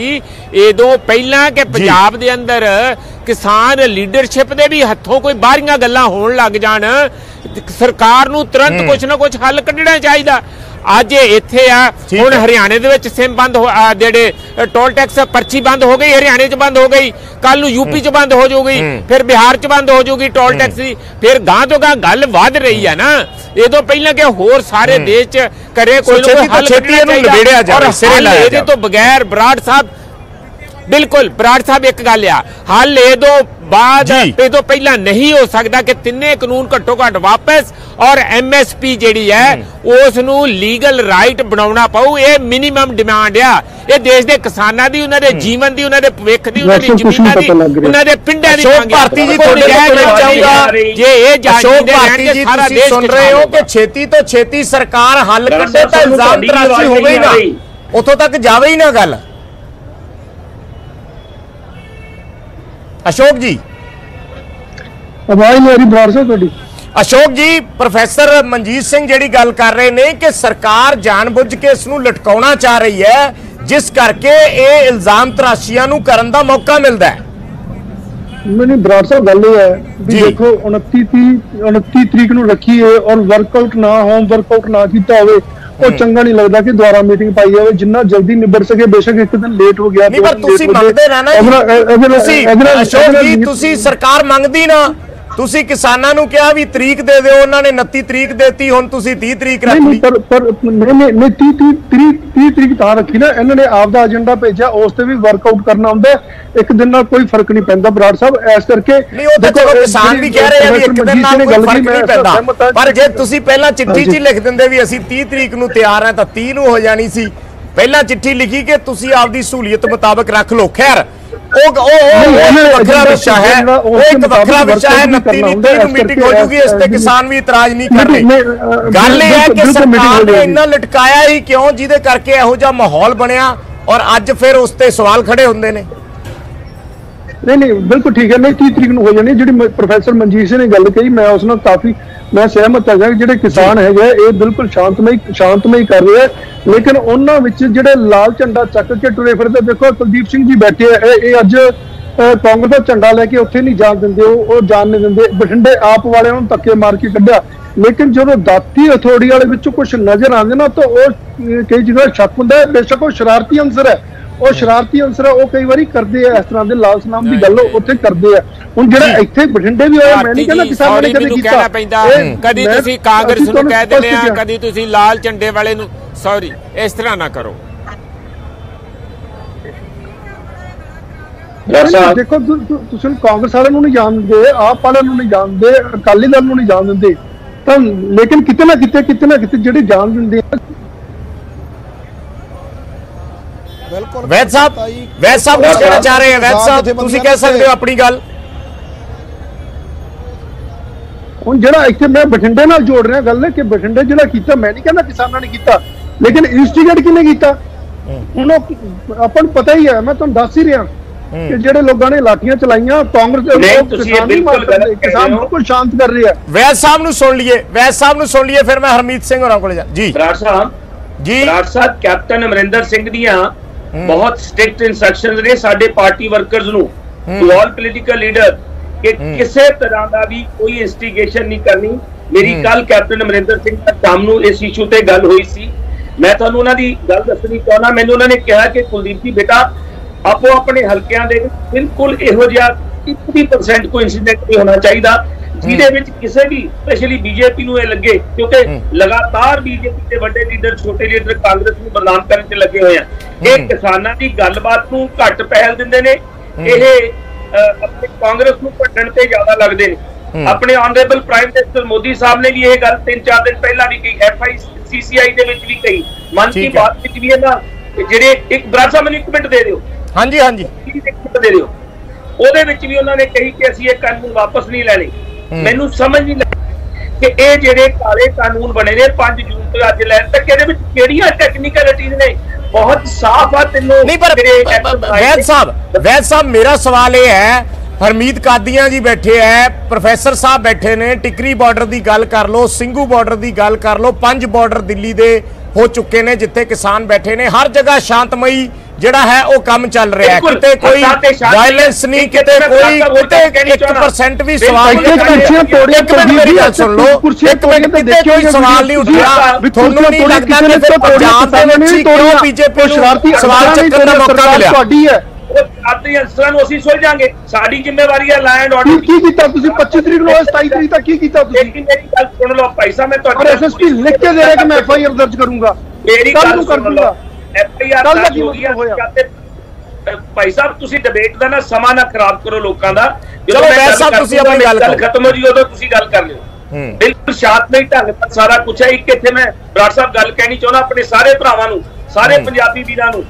इदों पहला कि पंजाब दे अंदर किसान लीडरशिप दे भी हत्थों कोई बाहरियां गल्लां होण लग जाण, सरकार नूं तुरंत कुछ ना कुछ हल कढना चाहिदा। अज इत्थे आ हुण हरियाणे दे विच सिम बंद जेहड़े टोल टैक्स पर्ची बंद हो गई, हरियाणे च बंद हो गई, कल यूपी च बंद हो जाऊगी, फिर बिहार च बंद हो जाऊगी टोल टैक्स की, फिर गां तो गां गल वध रही है ना। इदों पहला कि होर सारे देश च करे कोई हल तो बगैर बराड़ साहब बिल्कुल बराड़ साहब एक गल आ, हल इदों बाद इदों पहला नहीं हो सकता कि तिन्ने कानून घट्टो घट वापस और MSP जिहड़ी है उसनूं लीगल राइट बनाउणा पऊ। ये मिनिमम डिमांड आ, ये देश के किसानां दी, उन्हां दे जीवन दी, उन्हां दे भविख दी, उन्हां दी जमीनां दी, उन्हां दे पिंडां दी मांग। भारती जी तुहाडे कोल चाहूंगा जे ये जायज़ भारती जी सारा देश सुन रहे हो कि छेती तो छेती सरकार हल कढे तां इल्जाम तराशी होवे ही ना, उथों तक जावे ही ना गल। अशोक जी आवाज नहीं आ रही बराड़ साहब तुहाडी? अशोक जी प्रोफैसर मनजीत सिंह जिहड़ी गल कर रहे ने कि सरकार जानबुझ के इसनूं लटकाउणा चाह रही है, ਜਿਸ ਕਰਕੇ ਇਹ ਇਲਜ਼ਾਮ ਤਰਾਸ਼ੀਆਂ ਨੂੰ ਕਰਨ ਦਾ ਮੌਕਾ ਮਿਲਦਾ ਹੈ। नहीं बराड़ साहब गल है भी देखो 29 तरीक ਨੂੰ ਰੱਖੀ है और वर्कआउट ना होम वर्कआउट ना ਕੀਤਾ ਹੋਵੇ ਉਹ ਚੰਗਾ ਨਹੀਂ ਲੱਗਦਾ ਕਿ ਦੁਬਾਰਾ ਮੀਟਿੰਗ ਪਾਈ ਜਾਵੇ। ਜਿੰਨਾ ਜਲਦੀ ਨਿਬੜ ਸਕੇ, ਬੇਸ਼ੱਕ ਇੱਕ ਦਿਨ ਲੇਟ ਹੋ ਗਿਆ ਨਹੀਂ, ਪਰ ਤੁਸੀਂ ਮੰਗਦੇ ਰਹਿਣਾ ਤੁਸੀਂ ਅਸ਼ੋਕ ਜੀ, ਤੁਸੀਂ ਸਰਕਾਰ ਮੰਗਦੀ ਨਾ, ਤੁਸੀਂ ਕਿਸਾਨਾਂ ਨੂੰ ਕਿਹਾ ਵੀ ਤਰੀਕ ਦੇ ਦਿਓ, ਉਹਨਾਂ ਨੇ 29 ਤਰੀਕ ਦੇਤੀ, ਹੁਣ ਤੁਸੀਂ 30 ਤਰੀਕ ਰੱਖ ਲਈ। ਪਰ ਨਹੀਂ 30 ਤਰੀਕ ਤਾਂ ਰੱਖੀ ਨਾ, ਇਹਨਾਂ ਨੇ ਆਪ ਦਾ ਏਜੰਡਾ ਭੇਜਿਆ, ਉਸ ਤੇ ਵੀ ਵਰਕਆਊਟ ਕਰਨਾ ਹੁੰਦਾ, ਇੱਕ ਦਿਨ ਨਾਲ ਕੋਈ ਫਰਕ ਨਹੀਂ ਪੈਂਦਾ ਬਰਾੜ ਸਾਹਿਬ। ਇਸ ਕਰਕੇ ਨਹੀਂ, ਉਹ ਤਾਂ ਚਲੋ ਕਿਸਾਨ ਵੀ ਕਹਿ ਰਹੇ ਆ ਵੀ ਇੱਕ ਦਿਨ ਨਾਲ ਕੋਈ ਫਰਕ ਨਹੀਂ ਪੈਂਦਾ, ਪਰ ਜੇ ਤੁਸੀਂ ਪਹਿਲਾਂ ਚਿੱਠੀ 'ਚ ਲਿਖ ਦਿੰਦੇ ਵੀ ਅਸੀਂ 30 ਤਰੀਕ ਨੂੰ ਤਿਆਰ ਆ ਤਾਂ 30 ਨੂੰ ਹੋ ਜਾਣੀ ਸੀ। ਪਹਿਲਾਂ ਚਿੱਠੀ ਲਿਖੀ ਕਿ ਤੁਸੀਂ ਆਪਦੀ ਸਹੂਲੀਅਤ ਮੁਤਾਬਕ ਰੱਖ ਲਓ। ਖੈਰ ਉਹ ਵੱਖਰਾ ਵਿਸ਼ਾ ਹੈ, ਉਹ ਇੱਕ ਵੱਖਰਾ ਵਿਸ਼ਾ ਹੈ। 29 ਨੂੰ ਮੀਟਿੰਗ ਹੋ ਜੂਗੀ, ਇਸ ਤੇ ਕਿਸਾਨ ਵੀ ਇਤਰਾਜ਼ ਨਹੀਂ ਕਰ ਰਹੇ। ਗੱਲ ਇਹ ਹੈ ਕਿ ਸਰਕਾਰ ਨੇ ਇੰਨਾ ਲਟਕਾਇਆ ਹੀ ਕਿਉਂ, ਜਿਹਦੇ ਕਰਕੇ ਇਹੋ ਜਿਹਾ ਮਾਹੌਲ ਬਣਿਆ ਔਰ ਅੱਜ ਫਿਰ ਉਸ ਤੇ ਸਵਾਲ ਖੜੇ ਹੁੰਦੇ ਨੇ। नहीं बिल्कुल ठीक है। नहीं 30 तरीक ਨੂੰ ਹੋ ਜਾਣੀ। ਜਿਹੜੀ ਪ੍ਰੋਫੈਸਰ ਮਨਜੀਤ ਸਿੰਘ ਨੇ ਗੱਲ ਕਹੀ, ਮੈਂ ਉਸ ਨਾਲ ਕਾਫੀ ਸਹਿਮਤ ਹਾਂ ਕਿ ਜਿਹੜੇ ਕਿਸਾਨ ਹੈਗੇ ਇਹ ਬਿਲਕੁਲ ਸ਼ਾਂਤਮਈ ਕਰ ਰਹੇ ਆ, ਲੇਕਿਨ ਉਹਨਾਂ ਵਿੱਚ ਜਿਹੜੇ ਲਾਲ ਝੰਡਾ ਚੱਕ ਕੇ ਟੁਰੇ ਫਿਰਦੇ, ਦੇਖੋ ਕੁਲਦੀਪ ਸਿੰਘ ਜੀ ਬੈਠੇ ਆ, ਇਹ ਅੱਜ ਕਾਂਗਰਸ ਦਾ ਝੰਡਾ ਲੈ ਕੇ ਉੱਥੇ ਨਹੀਂ ਜਾਣ ਦਿੰਦੇ, ਉਹ ਜਾਣ ਨਹੀਂ ਦਿੰਦੇ। ਬਠਿੰਡੇ ਆਪ ਵਾਲਿਆਂ ਨੂੰ ਧੱਕੇ ਮਾਰ ਕੇ ਕੱਢਿਆ, ਲੇਕਿਨ ਜਦੋਂ ਦਾਤੀ ਅਥਾਰਟੀ ਵਾਲੇ ਵਿੱਚੋਂ ਕੁਝ ਨਜ਼ਰ ਆਉਂਦੇ ਨਾ ਤਾਂ ਉਹ ਕਈ ਜਗ੍ਹਾ ਸ਼ੱਕ ਹੁੰਦਾ ਹੈ। ਬੇਸ਼ੱਕ ਉਹ ਸ਼ਰਾਰਤੀ ਅੰਸਰ ਹੈ, ਉਹ ਸ਼ਰਾਰਤੀ ਅੰਸਰ ਉਹ ਕਈ ਵਾਰੀ ਕਰਦੇ ਆ, ਇਸ ਤਰ੍ਹਾਂ ਦੇ ਲਾਲ ਸਨਾਮ ਦੀ ਗੱਲ ਉੱਥੇ ਕਰਦੇ ਆ। ਹੁਣ ਜਿਹੜਾ ਇੱਥੇ ਬਠਿੰਡੇ ਵੀ ਹੋਇਆ, ਮੈਂ ਨਹੀਂ ਕਹਿੰਦਾ ਕਿਸਾਨਾਂ ਨੇ ਕਦੇ ਕੀਤਾ, ਕਦੀ ਤੁਸੀਂ ਕਾਂਗਰਸ ਨੂੰ ਕਹਿ ਦਿੰਦੇ ਆ, ਕਦੀ ਤੁਸੀਂ ਲਾਲ ਝੰਡੇ ਵਾਲੇ ਨੂੰ, ਸੌਰੀ ਇਸ ਤਰ੍ਹਾਂ ਨਾ ਕਰੋ। ਦੇਖੋ ਤੁਸੀਂ ਕਾਂਗਰਸ ਵਾਲਿਆਂ ਨੂੰ ਨਹੀਂ ਜਾਣਦੇ, ਆਪ ਵਾਲਿਆਂ ਨੂੰ ਨਹੀਂ ਜਾਣਦੇ, ਅਕਾਲੀ ਦਲ ਨੂੰ ਨਹੀਂ ਜਾਣ ਦਿੰਦੇ, ਤਾਂ ਲੇਕਿਨ ਕਿਤੇ ਨਾ ਕਿਤੇ ਜਿਹੜੇ ਜਾਣ ਦਿੰਦੇ ਆ। ਵੈਦ ਸਾਹਿਬ ਕੁਝ ਕਹਿਣਾ ਚਾਹ ਰਹੇ हैं। ਵੈਦ ਸਾਹਿਬ ਤੁਸੀਂ ਕਹਿ ਸਕਦੇ ਹੋ ਆਪਣੀ ਗੱਲ। ਹੁਣ ਜਿਹੜਾ ਇੱਥੇ ਮੈਂ ਬਠਿੰਡੇ ਨਾਲ ਜੋੜ ਰਿਹਾ ਗੱਲ ਹੈ ਕਿ ਬਠਿੰਡੇ ਜਿਹੜਾ ਕੀਤਾ, ਮੈਂ ਨਹੀਂ ਕਹਿੰਦਾ ਕਿਸਾਨਾਂ ਨੇ ਕੀਤਾ, ਲੇਕਿਨ ਇਨਸਟੀਗੇਟ ਕਿਹਨੇ ਕੀਤਾ ਹੁਣ ਆਪਾਂ ਨੂੰ ਪਤਾ ਹੀ ਹੈ। ਮੈਂ ਤੁਹਾਨੂੰ ਦੱਸ ਹੀ ਰਿਹਾ ਕਿ ਜਿਹੜੇ ਲੋਕਾਂ ਨੇ ਲਾਠੀਆਂ ਚਲਾਈਆਂ ਕਾਂਗਰਸ ਦੇ ਲੋਕ ਕਿਸਾਨ ਬਿਲਕੁਲ ਸ਼ਾਂਤ ਕਰ ਰਹੇ ਆ। ਵੈਦ ਸਾਹਿਬ ਨੂੰ ਸੁਣ ਲਈਏ, ਫਿਰ ਮੈਂ ਹਰਮੀਤ ਸਿੰਘ ਹੋਰਾਂ ਕੋਲ ਜਾ ਜੀ। ਬਰਾੜ ਸਾਹਿਬ ਕੈਪਟਨ ਅਮਰਿੰਦਰ ਸਿੰਘ ਦੀਆਂ ਬਹੁਤ ਸਟ੍ਰਿਕਟ ਇਨਸਟਰਕਸ਼ਨਸ ਨੇ ਸਾਡੇ ਪਾਰਟੀ ਵਰਕਰਸ ਨੂੰ, ਟੂ ਆਲ ਪੋਲੀਟੀਕਲ ਲੀਡਰ, ਕਿ ਕਿਸੇ ਤਰ੍ਹਾਂ ਦਾ ਵੀ ਕੋਈ ਇਨਵੈਸਟੀਗੇਸ਼ਨ ਨਹੀਂ ਕਰਨੀ। ਮੇਰੀ ਕੱਲ ਕੈਪਟਨ ਅਮਰਿੰਦਰ ਸਿੰਘ ਨਾਲ ਸ਼ਾਮ ਨੂੰ ਇਸ ਇਸ਼ੂ ਤੇ ਗੱਲ ਹੋਈ ਸੀ। ਮੈਂ ਤੁਹਾਨੂੰ ਉਹਨਾਂ ਦੀ ਗੱਲ ਦੱਸਣੀ ਚਾਹੁੰਦਾ। ਮੈਨੂੰ ਉਹਨਾਂ ਨੇ ਕਿਹਾ ਕਿ ਕੁਲਦੀਪ ਜੀ ਬੇਟਾ, ਆਪੋ ਆਪਣੇ ਹਲਕਿਆਂ ਦੇ ਵਿੱਚ ਬਿਲਕੁਲ ਇਹੋ ਜਿਹਾ 30% ਕੋਈ ਇਨਸੀਡੈਂਟ ਨਹੀਂ ਹੋਣਾ ਚਾਹੀਦਾ ਜਿਹਦੇ ਵਿੱਚ ਕਿਸੇ ਵੀ ਸਪੈਸ਼ਲੀ ਬੀਜੇਪੀ ਨੂੰ ਇਹ ਲੱਗੇ, ਕਿਉਂਕਿ ਲਗਾਤਾਰ ਬੀਜੇਪੀ ਦੇ ਵੱਡੇ ਲੀਡਰ ਛੋਟੇ ਲੀਡਰ ਕਾਂਗਰਸ ਨੂੰ ਬਦਨਾਮ ਕਰਨ ਤੇ ਲੱਗੇ ਹੋਏ ਆ। ਇਹ ਕਿਸਾਨਾਂ ਦੀ ਗੱਲਬਾਤ ਨੂੰ ਘੱਟ ਪਹਿਲ ਦਿੰਦੇ ਨੇ, ਇਹ ਆਪਣੇ ਕਾਂਗਰਸ ਨੂੰ ਭੰਡਣ ਤੇ ਜ਼ਿਆਦਾ ਲੱਗਦੇ ਨੇ। ਆਪਣੇ ਆਨਰੇਬਲ ਪ੍ਰਾਈਮ ਮਿਨਿਸਟਰ ਮੋਦੀ ਸਾਹਿਬ ਨੇ ਵੀ ਇਹ ਗੱਲ 3-4 ਦਿਨ ਪਹਿਲਾਂ ਵੀ ਕਹੀ, FICCI ਦੇ ਵਿੱਚ ਵੀ ਕਹੀ, ਮਨ ਕੀ ਬਾਤ ਵਿੱਚ ਵੀ ਇਹਨਾਂ ਜਿਹੜੇ ਇੱਕ ਬਰਾੜ ਸਾਹਿਬ ਮੈਨੂੰ 1 ਮਿੰਟ ਦੇ ਦਿਓ। ਹਾਂਜੀ 1 ਮਿੰਟ ਦੇ ਦਿਓ। ਉਹਦੇ ਵਿੱਚ ਵੀ ਉਹਨਾਂ ਨੇ ਕਹੀ ਕਿ ਅਸੀਂ ਇਹ ਕਾਨੂੰਨ ਵਾਪਸ ਨਹੀਂ ਲੈਣੇ। ਮੈਨੂੰ ਸਮਝ ਨਹੀਂ ਲੱਗੀ ਕਿ ਇਹ ਜਿਹੜੇ ਕਾਲੇ ਕਾਨੂੰਨ ਬਣੇ ਨੇ 5 ਜੂਨ ਤੋਂ ਅੱਜ ਲੈਣ ਤੱਕ, ਇਹਦੇ ਵਿੱਚ ਕਿਹੜੀਆਂ ਟੈਕਨੀਕਲਿਟੀਜ਼ ਨੇ? ਬਹੁਤ ਸਾਫ਼ ਆ ਤੈਨੂੰ। ਨਹੀਂ ਪਰ ਵੈਦ ਸਾਹਿਬ ਮੇਰਾ ਸਵਾਲ ਇਹ ਹੈ, ਹਰਮੀਤ ਕਾਦੀਆਂ ਜੀ ਬੈਠੇ ਹੈ, ਪ੍ਰੋਫੈਸਰ ਸਾਹਿਬ ਬੈਠੇ ਨੇ, ਟਿਕਰੀ ਬਾਰਡਰ ਦੀ ਗੱਲ ਕਰ ਲਓ, ਸਿੰਘੂ ਬਾਰਡਰ ਦੀ ਗੱਲ ਕਰ ਲਓ, 5 ਬਾਰਡਰ ਦਿੱਲੀ ਦੇ ਹੋ ਚੁੱਕੇ ਨੇ ਜਿੱਥੇ ਕਿਸਾਨ ਬੈਠੇ ਨੇ। ਹਰ ਜਗ੍ਹਾ ਸ਼ਾਂਤਮਈ ਜਿਹੜਾ ਹੈ ਉਹ ਕੰਮ ਚੱਲ ਰਿਹਾ ਹੈ, ਕਿਤੇ ਕੋਈ ਵਾਇਲੈਂਸ ਨਹੀਂ, ਕਿਤੇ ਕੋਈ 1% ਵੀ ਸਵਾਲ ਨਹੀਂ। ਇੱਕ ਮਿੰਟ ਮੇਰੀ ਗੱਲ ਸੁਣ ਲਓ, ਇੱਕ ਮਿੰਟ, ਕਿਤੇ ਕੋਈ ਸਵਾਲ ਨਹੀਂ ਉੱਠਿਆ। ਤੁਹਾਨੂੰ ਨਹੀਂ ਲੱਗਦਾ ਕਿ ਫਿਰ ਪੰਜਾਬ ਦੇ ਵਿੱਚ ਕਿਉਂ ਬੀਜੇਪੀ ਨੂੰ ਸਵਾਲ ਚੱਕਣ ਦਾ ਮੌਕਾ ਮਿਲਿਆ? ਤੁਹਾਡੀ ਹੈ ਆਦਰੀ ਅੰਸਰਾਂ ਨੂੰ ਅਸੀਂ ਸੁਲਝਾਂਗੇ, ਸਾਡੀ ਜ਼ਿੰਮੇਵਾਰੀ ਹੈ ਲਾਇਨ ਆਰਡਰ। ਕੀ ਕੀਤਾ ਤੁਸੀਂ 25 ਤਰੀਕ ਨੂੰ 27 ਤਰੀਕ ਤੱਕ ਕੀ ਕੀਤਾ ਤੁਸੀਂ? ਮੇਰੀ ਗੱਲ ਸੁਣ ਲਓ ਭਾਈ ਸਾਹਿਬ, ਮੈਂ ਤੁਹਾਡੇ SSP ਲਿਖ ਕੇ ਦੇ ਰਿਹਾ ਕਿ ਮੈਂ FIR ਦਰਜ ਕਰੂੰਗਾ। ਮੇਰੀ ਗੱਲ ਕਰ ਦੂੰਗਾ। FIR ਦਰਜ ਹੋ ਗਈ। ਭਾਈ ਸਾਹਿਬ ਤੁਸੀਂ ਡਿਬੇਟ ਦਾ ਨਾ ਸਮਾਂ ਨਾ ਖਰਾਬ ਕਰੋ ਲੋਕਾਂ ਦਾ। ਚਲੋ ਵੈਦ ਸਾਹਿਬ ਤੁਸੀਂ ਆਪਣੀ ਗੱਲ ਖਤਮ ਹੋ ਜੀ, ਉਦੋਂ ਤੁਸੀਂ ਗੱਲ ਕਰ ਲਿਓ। ਬਿਲਕੁਲ ਸ਼ਾਂਤਮਈ ਢੰਗ ਨਾਲ ਸਾਰਾ ਕੁਝ ਹੈ। ਇੱਕ ਇੱਥੇ ਮੈਂ ਬਰਾੜ ਸਾਹਿਬ ਗੱਲ ਕਹਿਣੀ ਚਾਹੁੰਦਾ ਆਪਣੇ ਸਾਰੇ ਭਰਾਵਾਂ ਨੂੰ, ਸਾਰੇ ਪੰਜਾਬੀ ਵੀਰਾਂ ਨੂੰ,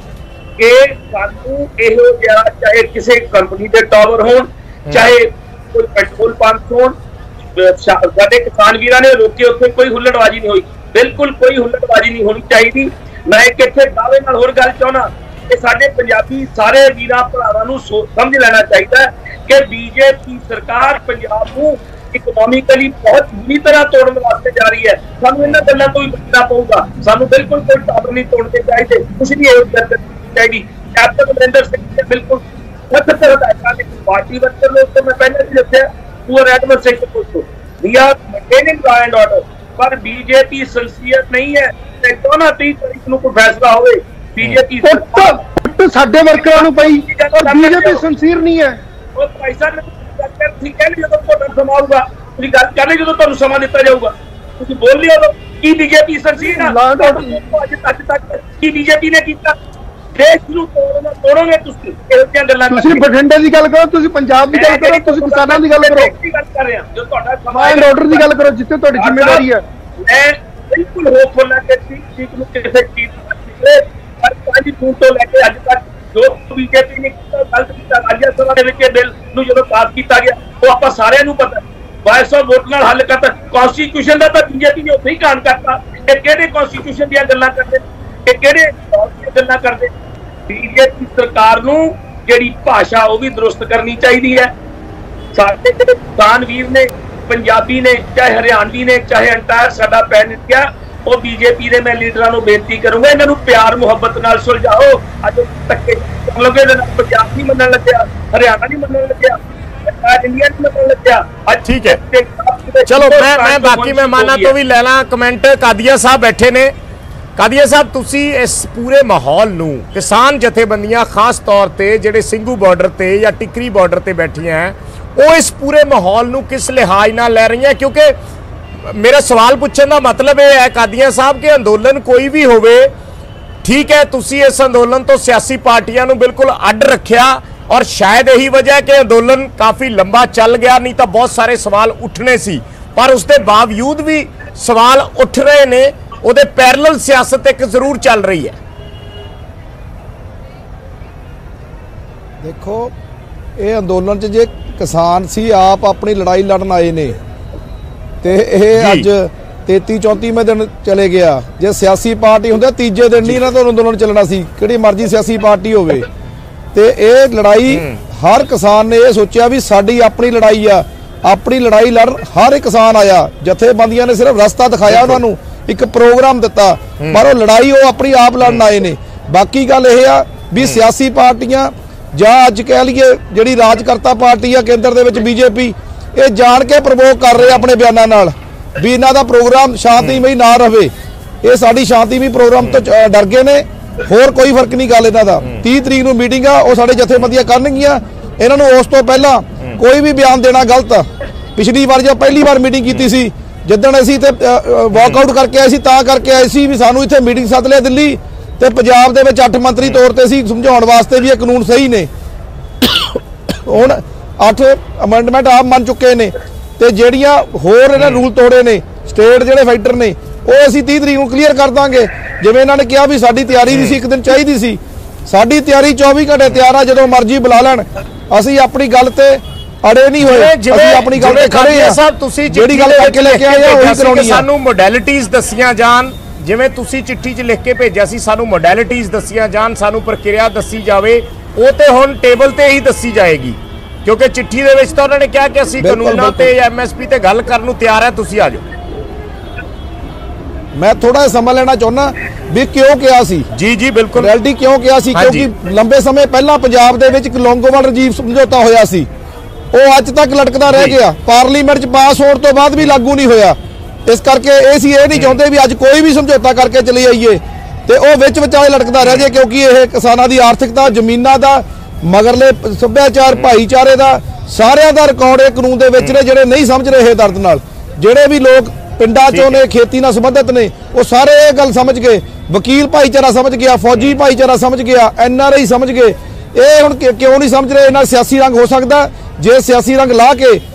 ਕਿ ਸਾਨੂੰ ਇਹੋ ਜਿਹਾ ਚਾਹੇ ਕਿਸੇ ਕੰਪਨੀ ਦੇ ਟਾਵਰ ਹੋਣ, ਚਾਹੇ ਕੋਈ ਪੈਟਰੋਲ ਪੰਪ ਹੋਣ, ਸਾਡੇ ਕਿਸਾਨ ਵੀਰਾਂ ਨੇ ਰੋਕੇ, ਉੱਥੇ ਕੋਈ ਹੁੱਲੜਬਾਜ਼ੀ ਨਹੀਂ ਹੋਈ, ਬਿਲਕੁਲ ਕੋਈ ਹੁੱਲੜਬਾਜ਼ੀ ਨਹੀਂ ਹੋਣੀ ਚਾਹੀਦੀ। ਮੈਂ ਇੱਕ ਇੱਥੇ ਦਾਅਵੇ ਨਾਲ ਹੋਰ ਗੱਲ ਚਾਹੁੰਦਾ ਕਿ ਸਾਡੇ ਪੰਜਾਬੀ ਸਾਰੇ ਵੀਰਾਂ ਭਰਾਵਾਂ ਨੂੰ ਸਮਝ ਲੈਣਾ ਚਾਹੀਦਾ ਕਿ ਬੀਜੇਪੀ ਸਰਕਾਰ ਪੰਜਾਬ ਨੂੰ ਇਕਨੋਮਿਕਲੀ ਬਹੁਤ ਬੁਰੀ ਤਰ੍ਹਾਂ ਤੋੜਨ ਵਾਸਤੇ ਜਾ ਰਹੀ ਹੈ। ਸਾਨੂੰ ਇਹਨਾਂ ਗੱਲਾਂ ਤੋਂ ਹੀ ਬਚਣਾ ਪਊਗਾ। ਸਾਨੂੰ ਬਿਲਕੁਲ ਕੋਈ ਟਾਵਰ ਨਹੀਂ ਤੋੜਨੇ ਚਾਹੀਦੇ, ਕੁਝ ਵੀ ਇਹੋ ਜਿਹਾ चाहिए। कैप्टन अमरिंदर सिंह ने बिल्कुल पार्टी वर्कर लोग तो मैं पहले भी दस्या पूरा रेडमन सिंह को we are maintaining law and order, पर बीजेपी सिंसीयर नहीं है। 14 तारीख ਨੂੰ ਕੋਈ फैसला होवे बीजेपी ਸਾਡੇ ਵਰਕਰਾਂ ਨੂੰ ਪਈ ਔਰ बीजेपी ਸਿਨਸੀਅਰ ਨਹੀਂ ਹੈ। ਉਹ ਪੈਸਾ ਠੀਕ ਹੈ ਜਦੋਂ ਤੁਹਾਨੂੰ ਸਮਾਂ ਆਊਗਾ ਤੁਸੀਂ ਗੱਲ ਕਰਨੀ, ਜਦੋਂ ਤੁਹਾਨੂੰ ਸਮਾਂ ਦਿੱਤਾ ਜਾਊਗਾ ਤੁਸੀਂ ਬੋਲ ਲਿਓ ਕੀ बीजेपी ਸਿਨਸੀਅਰ ਹੈ। ਅੱਜ ਤੱਕ ਕੀ बीजेपी ਨੇ ਕੀਤਾ? ਦੇਸ਼ ਨੂੰ ਤੋੜੋਗੇ ਤੁਸੀਂ ਇਹੋ ਜਿਹੀਆਂ ਗੱਲਾਂ। ਤੁਸੀਂ ਬਠਿੰਡੇ ਦੀ ਗੱਲ ਕਰੋ, ਤੁਸੀਂ ਪੰਜਾਬ ਦੀ ਗੱਲ ਕਰੋ, ਤੁਸੀਂ ਕਿਸਾਨਾਂ ਦੀ ਗੱਲ ਕਰੋ, ਗੱਲ ਕਰ ਰਹੇ ਹਾਂ ਜੋ ਤੁਹਾਡਾ ਸਮਾਂ ਐਂਡ ਆਰਡਰ ਦੀ ਗੱਲ ਕਰੋ ਜਿੱਥੇ ਤੁਹਾਡੀ ਜ਼ਿੰਮੇਵਾਰੀ ਹੈ। ਮੈਂ ਬਿਲਕੁਲ ਹੋਪਫੁਲ ਹਾਂ ਕਿ ਠੀਕ ਨੂੰ ਕਿਸੇ ਚੀਜ਼ ਪਰ 5 ਜੂਨ ਤੋਂ ਲੈ ਕੇ ਅੱਜ ਤੱਕ ਜੋ बीजेपी ਨੇ ਕੀਤਾ ਗਲਤ ਕੀਤਾ। ਰਾਜ ਸਭਾ ਦੇ ਵਿੱਚ ਇਹ ਬਿੱਲ ਨੂੰ ਜਦੋਂ ਪਾਸ ਕੀਤਾ ਗਿਆ ਉਹ ਆਪਾਂ ਸਾਰਿਆਂ ਨੂੰ ਪਤਾ 2200 ਵੋਟ ਨਾਲ ਹੱਲ ਕਰਤਾ। ਕਨਸਟੀਟਿਊਸ਼ਨ ਦਾ ਤਾਂ बीजेपी ਨੇ ਉੱਥੇ ਹੀ ਕਾਨ ਕਰਤਾ। ਇਹ ਕਿਹੜੇ ਕਨਸਟੀਟਿਊਸ਼ਨ ਦੀਆਂ ਗੱਲਾਂ ਕਰਦੇ, ਇਹ ਕਿਹੜੇ ਗੱਲਾਂ ਕਰਦੇ? बीजेपी सरकार ਨੂੰ ਜਿਹੜੀ ਭਾਸ਼ਾ ਉਹ ਵੀ ਦਰੁਸਤ ਕਰਨੀ ਚਾਹੀਦੀ ਹੈ। ਸਾਡੇ ਜਿਹੜੇ ਕਿਸਾਨ ਵੀਰ ਨੇ, ਪੰਜਾਬੀ ਨੇ, ਚਾਹੇ ਹਰਿਆਣਵੀ ਨੇ, ਚਾਹੇ ਅੰਟਾਇਰ ਸਾਡਾ ਪੈਨ ਇੰਡੀਆ, ਉਹ बीजेपी ਦੇ ਮੈਂ ਲੀਡਰਾਂ ਨੂੰ ਬੇਨਤੀ ਕਰੂੰਗਾ ਇਹਨਾਂ ਨੂੰ ਪਿਆਰ ਮੁਹੱਬਤ ਨਾਲ ਸੁਲਝਾਓ। ਅੱਜ ਧੱਕੇ ਲੱਗੇ ਪੰਜਾਬ ਨਹੀਂ ਮੰਨਣ ਲੱਗਿਆ, ਹਰਿਆਣਾ ਨਹੀਂ ਮੰਨਣ ਲੱਗਿਆ, इंडिया नहीं मंनण लग्या। ठीक है, चलो मैं बाकी मेहमानों तो भी ले ला कमेंट। कादिया साहब बैठे ने। कादिया साहब तुसी इस पूरे माहौल नूं किसान जथेबंदियां खास तौर ते जिहड़े ਸਿੰਘੂ बॉर्डर ते या टिकरी बॉर्डर ते बैठियां हैं वो इस पूरे माहौल नूं किस लिहाज नाल लै रही हैं? क्योंकि मेरा सवाल पूछण दा मतलब यह है कादिया साहब कि अंदोलन कोई भी होवे, ठीक है तुसी इस अंदोलन तो सियासी पार्टियां नूं बिल्कुल अड्ड रखिया और शायद यही वजह है कि अंदोलन काफ़ी लंबा चल गया, नहीं तो बहुत सारे सवाल उठने सी, पर उसके बावजूद भी सवाल उठ रहे ने। ਉਹਦੇ ਪੈਰਲਲ ਸਿਆਸਤ ਇੱਕ ਜ਼ਰੂਰ ਚੱਲ ਰਹੀ ਹੈ। ਦੇਖੋ ਇਹ ਅੰਦੋਲਨ 'ਚ ਜੇ ਕਿਸਾਨ ਸੀ ਆਪ ਆਪਣੀ ਲੜਾਈ ਲੜਨ ਆਏ ਨੇ ਤੇ ਇਹ ਅੱਜ 33-34ਵੇਂ ਦਿਨ ਚਲੇ ਗਿਆ। ਜੇ ਸਿਆਸੀ ਪਾਰਟੀ ਹੁੰਦਾ ਤੀਜੇ ਦਿਨ ਨਹੀਂ ਇਹਨਾਂ ਤੋਂ ਅੰਦੋਲਨ ਚੱਲਣਾ ਸੀ, ਕਿਹੜੀ ਮਰਜ਼ੀ ਸਿਆਸੀ ਪਾਰਟੀ ਹੋਵੇ। ਤੇ ਇਹ ਲੜਾਈ ਹਰ ਕਿਸਾਨ ਨੇ ਇਹ ਸੋਚਿਆ ਵੀ ਸਾਡੀ ਆਪਣੀ ਲੜਾਈ ਆ, ਆਪਣੀ ਲੜਾਈ ਲੜਨ ਹਰ ਇੱਕ ਕਿਸਾਨ ਆਇਆ। ਜਥੇਬੰਦੀਆਂ ਨੇ ਸਿਰਫ ਰਸਤਾ ਦਿਖਾਇਆ, ਉਹਨਾਂ ਨੂੰ ਇੱਕ ਪ੍ਰੋਗਰਾਮ ਦਿੱਤਾ, ਪਰ ਉਹ ਲੜਾਈ ਉਹ ਆਪਣੀ ਆਪ ਲੜਨ ਆਏ ਨੇ। ਬਾਕੀ ਗੱਲ ਇਹ ਆ ਵੀ ਸਿਆਸੀ ਪਾਰਟੀਆਂ ਜਾਂ ਅੱਜ ਕਹਿ ਲਈਏ ਜਿਹੜੀ ਰਾਜਕਰਤਾ ਪਾਰਟੀ ਆ ਕੇਂਦਰ ਦੇ ਵਿੱਚ बीजेपी, ਇਹ ਜਾਣ ਕੇ ਪ੍ਰਵੋਕ ਕਰ ਰਹੇ ਆਪਣੇ ਬਿਆਨਾਂ ਨਾਲ ਵੀ ਇਹਨਾਂ ਦਾ ਪ੍ਰੋਗਰਾਮ ਸ਼ਾਂਤੀਮਈ ਨਾ ਰਹੇ। ਇਹ ਸਾਡੀ ਸ਼ਾਂਤੀਮਈ ਪ੍ਰੋਗਰਾਮ ਤੋਂ ਡਰ ਗਏ ਨੇ, ਹੋਰ ਕੋਈ ਫਰਕ ਨਹੀਂ ਗੱਲ ਇਹਨਾਂ ਦਾ। 30 ਤਰੀਕ ਨੂੰ ਮੀਟਿੰਗ ਆ, ਉਹ ਸਾਡੇ ਜਥੇਬੰਦੀਆਂ ਕਰਨਗੀਆਂ। ਇਹਨਾਂ ਨੂੰ ਉਸ ਤੋਂ ਪਹਿਲਾਂ ਕੋਈ ਵੀ ਬਿਆਨ ਦੇਣਾ ਗਲਤ ਆ। ਪਿਛਲੀ ਵਾਰ ਜਦ ਪਹਿਲੀ ਵਾਰ ਮੀਟਿੰਗ ਕੀਤੀ ਸੀ, ਜਿੱਦਣ ਅਸੀਂ ਤੇ ਵਾਕਆਊਟ ਕਰਕੇ ਆਏ ਸੀ, ਤਾਂ ਕਰਕੇ ਆਏ ਸੀ ਵੀ ਸਾਨੂੰ ਇੱਥੇ ਮੀਟਿੰਗ ਸੱਦ ਲਿਆ ਦਿੱਲੀ ਤੇ ਪੰਜਾਬ ਦੇ ਵਿੱਚ 8 ਮੰਤਰੀ ਤੌਰ ਤੇ ਸੀ ਸਮਝਾਉਣ ਵਾਸਤੇ ਵੀ ਇਹ ਕਾਨੂੰਨ ਸਹੀ ਨੇ। ਹੁਣ 8 ਅਮੈਂਡਮੈਂਟ ਆਪ ਮੰਨ ਚੁੱਕੇ ਨੇ ਤੇ ਜਿਹੜੀਆਂ ਹੋਰ ਇਹਨਾਂ ਰੂਲ ਤੋੜੇ ਨੇ ਸਟੇਟ ਜਿਹੜੇ ਫੈਕਟਰ ਨੇ ਉਹ ਅਸੀਂ 30 ਤਰੀਕ ਨੂੰ ਕਲੀਅਰ ਕਰ ਦਾਂਗੇ। ਜਿਵੇਂ ਇਹਨਾਂ ਨੇ ਕਿਹਾ ਵੀ ਸਾਡੀ ਤਿਆਰੀ ਨਹੀਂ ਸੀ, ਇੱਕ ਦਿਨ ਚਾਹੀਦੀ ਸੀ, ਸਾਡੀ ਤਿਆਰੀ 24 ਘੰਟੇ ਤਿਆਰ ਆ, ਜਦੋਂ ਮਰਜ਼ੀ ਬੁਲਾ ਲੈਣ। ਅਸੀਂ ਆਪਣੀ ਗੱਲ ਤੇ ਅੜੇ ਨਹੀਂ ਹੋਏ, ਅਸੀਂ ਆਪਣੀ ਗੱਲ ਤੇ ਖੜੇ ਆ। ਸਾਹਿਬ ਤੁਸੀਂ ਜਿਹੜੀ ਗੱਲ ਕਰਕੇ ਲੈ ਕੇ ਆਏ ਆ ਉਹੀ ਕਰਾਉਣੀ ਆ। ਸਾਨੂੰ ਮੋਡੈਲਿਟੀਜ਼ ਦੱਸੀਆਂ ਜਾਣ, ਜਿਵੇਂ ਤੁਸੀਂ ਚਿੱਠੀ 'ਚ ਲਿਖ ਕੇ ਭੇਜਿਆ ਸੀ, ਸਾਨੂੰ ਮੋਡੈਲਿਟੀਜ਼ ਦੱਸੀਆਂ ਜਾਣ, ਸਾਨੂੰ ਪ੍ਰਕਿਰਿਆ ਦੱਸੀ ਜਾਵੇ। ਉਹ ਤੇ ਹੁਣ ਟੇਬਲ ਤੇ ਹੀ ਦੱਸੀ ਜਾਏਗੀ, ਕਿਉਂਕਿ ਚਿੱਠੀ ਦੇ ਵਿੱਚ ਤਾਂ ਉਹਨਾਂ ਨੇ ਕਿਹਾ ਕਿ ਅਸੀਂ ਕਾਨੂੰਨਾਂ ਤੇ MSP ਤੇ ਗੱਲ ਕਰਨ ਨੂੰ ਤਿਆਰ ਹੈ, ਤੁਸੀਂ ਆ ਜਾਓ। ਮੈਂ ਥੋੜਾ ਜਿਹਾ ਸਮਾਂ ਲੈਣਾ ਚਾਹੁੰਦਾ ਵੀ ਕਿਉਂ ਕਿਹਾ ਸੀ। ਜੀ ਬਿਲਕੁਲ, ਰਿਐਲਿਟੀ ਕਿਉਂ ਕਿਹਾ ਸੀ? ਕਿਉਂਕਿ ਲੰਬੇ ਸਮੇਂ ਪਹਿਲਾਂ ਪੰਜਾਬ ਦੇ ਵਿੱਚ ਇੱਕ ਲੌਂਗੋਵਾਲ ਰਾਜੀਵ ਸਮਝੌਤਾ ਹੋਇਆ ਸੀ, ਉਹ ਅੱਜ ਤੱਕ ਲਟਕਦਾ ਰਹਿ ਗਿਆ, ਪਾਰਲੀਮੈਂਟ 'ਚ ਪਾਸ ਹੋਣ ਤੋਂ ਬਾਅਦ ਵੀ ਲਾਗੂ ਨਹੀਂ ਹੋਇਆ। ਇਸ ਕਰਕੇ ਅਸੀਂ ਇਹ ਨਹੀਂ ਚਾਹੁੰਦੇ ਵੀ ਅੱਜ ਕੋਈ ਵੀ ਸਮਝੌਤਾ ਕਰਕੇ ਚਲੇ ਆਈਏ ਤੇ ਉਹ ਵਿੱਚ ਵਿਚਾਲੇ ਲਟਕਦਾ ਰਹਿ ਜਾਏ, ਕਿਉਂਕਿ ਇਹ ਕਿਸਾਨਾਂ ਦੀ ਆਰਥਿਕਤਾ, ਜ਼ਮੀਨਾਂ ਦਾ, ਮਗਰਲੇ ਸੱਭਿਆਚਾਰ, ਭਾਈਚਾਰੇ ਦਾ, ਸਾਰਿਆਂ ਦਾ ਰਿਕਾਰਡ ਇਹ ਕਾਨੂੰਨ ਦੇ ਵਿੱਚ ਨੇ। ਜਿਹੜੇ ਨਹੀਂ ਸਮਝ ਰਹੇ ਦਰਦ ਨਾਲ, ਜਿਹੜੇ ਵੀ ਲੋਕ ਪਿੰਡਾਂ 'ਚੋਂ ਨੇ, ਖੇਤੀ ਨਾਲ ਸੰਬੰਧਿਤ ਨੇ, ਉਹ ਸਾਰੇ ਇਹ ਗੱਲ ਸਮਝ ਗਏ। ਵਕੀਲ ਭਾਈਚਾਰਾ ਸਮਝ ਗਿਆ, ਫੌਜੀ ਭਾਈਚਾਰਾ ਸਮਝ ਗਿਆ, NRI ਸਮਝ ਗਏ। ਇਹ ਹੁਣ ਕਿਉਂ ਨਹੀਂ ਸਮਝ ਰਹੇ? ਇਹਨਾਂ ਸਿਆਸੀ ਰੰਗ ਹੋ ਸਕਦਾ ਜੇ ਸਿਆਸੀ ਰੰਗ ਲਾ ਕੇ